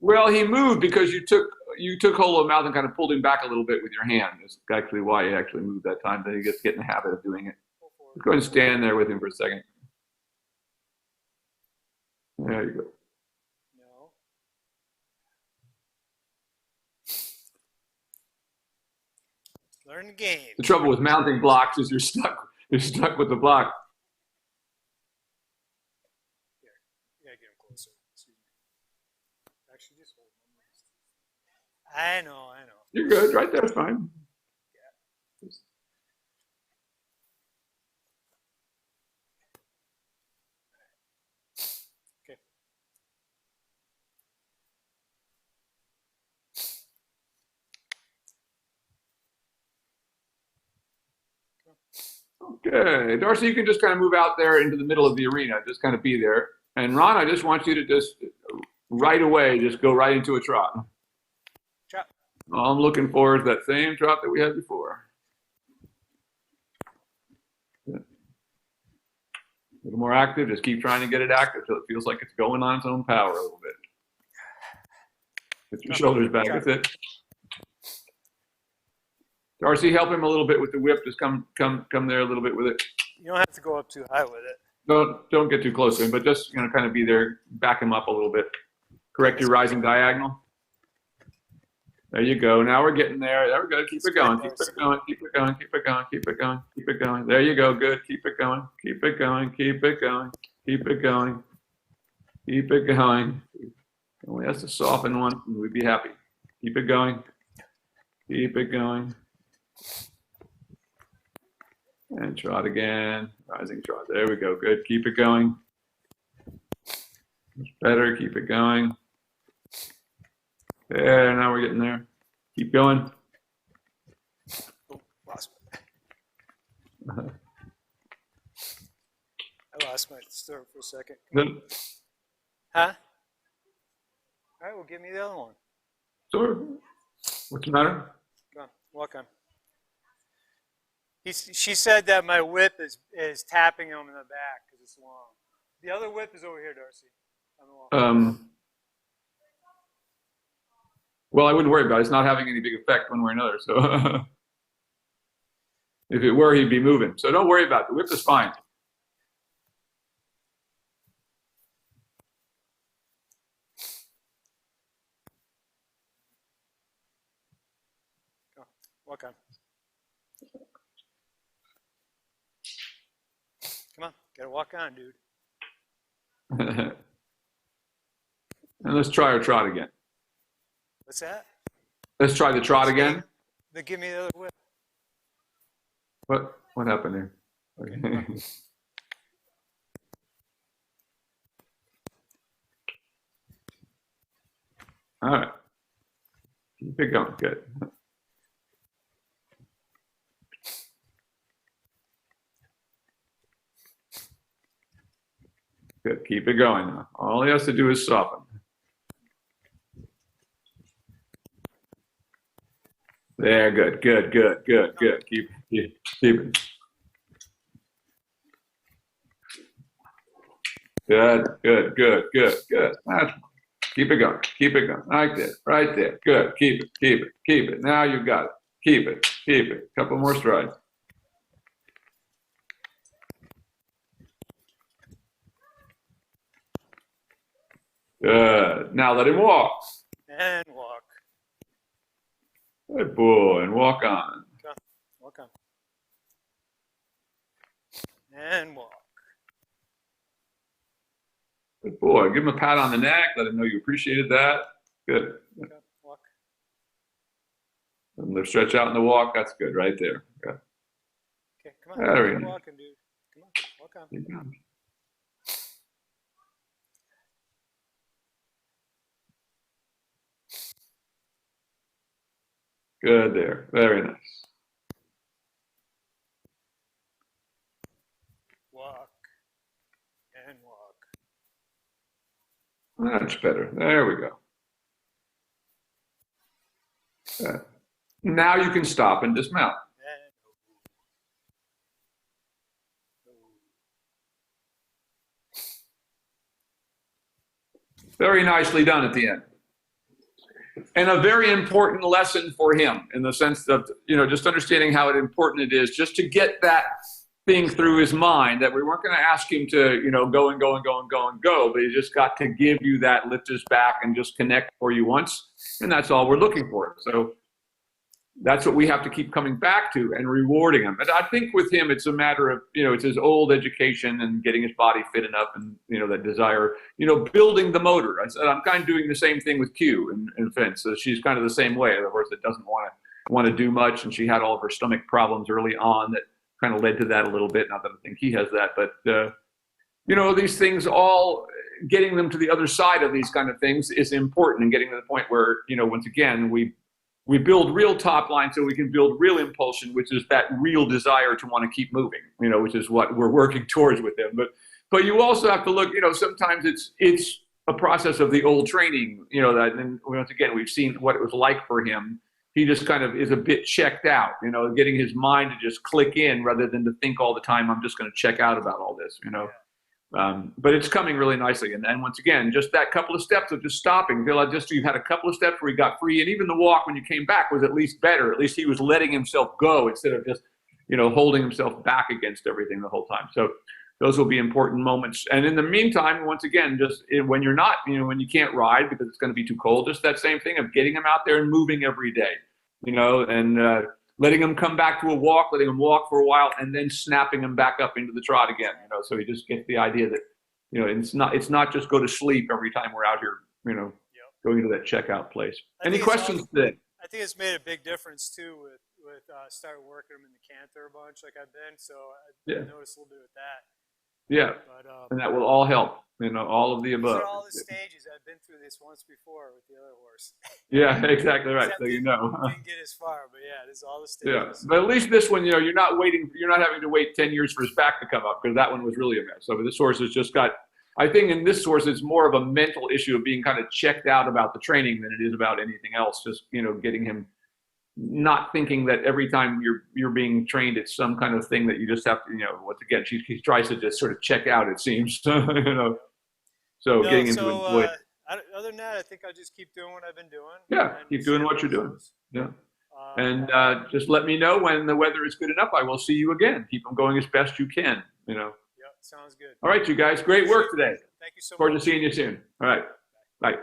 Well, he moved because you took hold of him mouth and kind of pulled him back a little bit with your hand. That's actually why he actually moved that time. Then he gets to get in the habit of doing it. Go ahead and stand there with him for a second. There you go. No. Learn the game. The trouble with mounting blocks is you're stuck with the block. Here, you gotta get him closer. Excuse me. Actually, just hold him. I know. You're good. Right there's fine. Yeah. Okay. Okay, Darcy, you can just kind of move out there into the middle of the arena. Just kind of be there. And Ron, I just want you to just right away, just go right into a trot. Trot. All I'm looking for is that same trot that we had before. Yeah. A little more active. Just keep trying to get it active so it feels like it's going on its own power a little bit. Get your shoulders back. That's it. Darcy, help him a little bit with the whip. Just come there a little bit with it. You don't have to go up too high with it. Don't get too close to him, but just kind of be there, back him up a little bit. Correct your rising diagonal. There you go. Now we're getting there. There we go. Keep it going. Keep it going. Keep it going. Keep it going. Keep it going. Keep it going. There you go. Good. Keep it going. Keep it going. Keep it going. Keep it going. Keep it going. Only has to soften one, and we'd be happy. Keep it going. Keep it going. And trot again. Rising trot. There we go. Good. Keep it going. Much better. Keep it going. There. Now we're getting there. Keep going. Oh, lost my. I lost my stirrup for a second. Good. Huh? All right, well, give me the other one. Sure. What's the matter? Come on, walk on. She said that my whip is tapping him in the back because it's long. The other whip is over here, Darcy. On the wall. Well, I wouldn't worry about it. It's not having any big effect one way or another. So if it were, he'd be moving. So don't worry about it. The whip is fine. Walk on. Come on, gotta walk on, dude. And let's try our trot again. What's that? Let's try the trot again. Then give me the other whip. What happened here? Okay. All right. Keep it going. Good. Good. Keep it going now. All he has to do is soften. There. Good. Good. Good. Good. Good. Keep it. Good. Good. Good. Good. Good. Keep it going. Keep it going. Like this. Right there. Good. Keep it. Keep it. Keep it. Now you got it. Keep it. Keep it. Couple more strides. Good. Now let him walk. And walk. Good boy. And walk on. Come on. Walk on. And walk. Good boy. Give him a pat on the neck. Let him know you appreciated that. Good. Okay. Walk. And lift, stretch out in the walk. That's good right there. Good. Okay, come on. Very Keep nice. walking, dude. Come on. Walk on. Keep going. Good there. Very nice. Walk. And walk. That's better. There we go. Now you can stop and dismount. Very nicely done at the end. And a very important lesson for him in the sense of, just understanding how important it is just to get that thing through his mind that we weren't going to ask him to, go and go and go and go and go, but he just got to give you that lift his back and just connect for you once. And that's all we're looking for. So that's what we have to keep coming back to and rewarding him. And I think with him, it's a matter of, it's his old education and getting his body fit enough and, that desire, building the motor. I said, I'm kind of doing the same thing with Q and Fence. So she's kind of the same way. Of course, it doesn't want to do much. And she had all of her stomach problems early on that kind of led to that a little bit. Not that I think he has that, but, these things all getting them to the other side of these kind of things is important and getting to the point where, once again, we build real top line so we can build real impulsion, which is that real desire to want to keep moving, which is what we're working towards with him. But you also have to look, sometimes it's a process of the old training, that, and once again, we've seen what it was like for him. He just kind of is a bit checked out, getting his mind to just click in rather than to think all the time, I'm just going to check out about all this, But it's coming really nicely. And once again, just that couple of steps of just stopping. You had a couple of steps where he got free. And even the walk when you came back was at least better. At least he was letting himself go instead of just, holding himself back against everything the whole time. So those will be important moments. And in the meantime, once again, just when you're not, when you can't ride because it's going to be too cold, just that same thing of getting him out there and moving every day, and letting him come back to a walk, letting him walk for a while, and then snapping him back up into the trot again. So he just gets the idea that, it's not just go to sleep every time we're out here, going into that checkout place. Any questions today? I think it's made a big difference too with starting working him in the canter a bunch like I've been. So I noticed a little bit with that. Yeah, but, and that will all help. All of the above. These are all the stages. I've been through this once before with the other horse. Yeah, exactly right. So didn't get as far, but yeah, this is all the stages. Yeah, but at least this one, you're not having to wait 10 years for his back to come up because that one was really a mess. So this horse has just got, I think in this horse, it's more of a mental issue of being kind of checked out about the training than it is about anything else. Just, getting him not thinking that every time you're being trained, it's some kind of thing that you just have to, once again, he tries to just sort of check out, it seems, So getting into it. Other than that, I think I'll just keep doing what I've been doing. Yeah, keep doing what you're doing. Yeah. And just let me know when the weather is good enough. I will see you again. Keep them going as best you can, Yeah, sounds good. All right, you guys. Great work today. Thank you so much. Forward to seeing you soon. All right. Bye.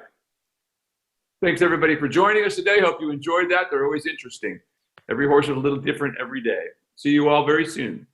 Thanks, everybody, for joining us today. Hope you enjoyed that. They're always interesting. Every horse is a little different every day. See you all very soon.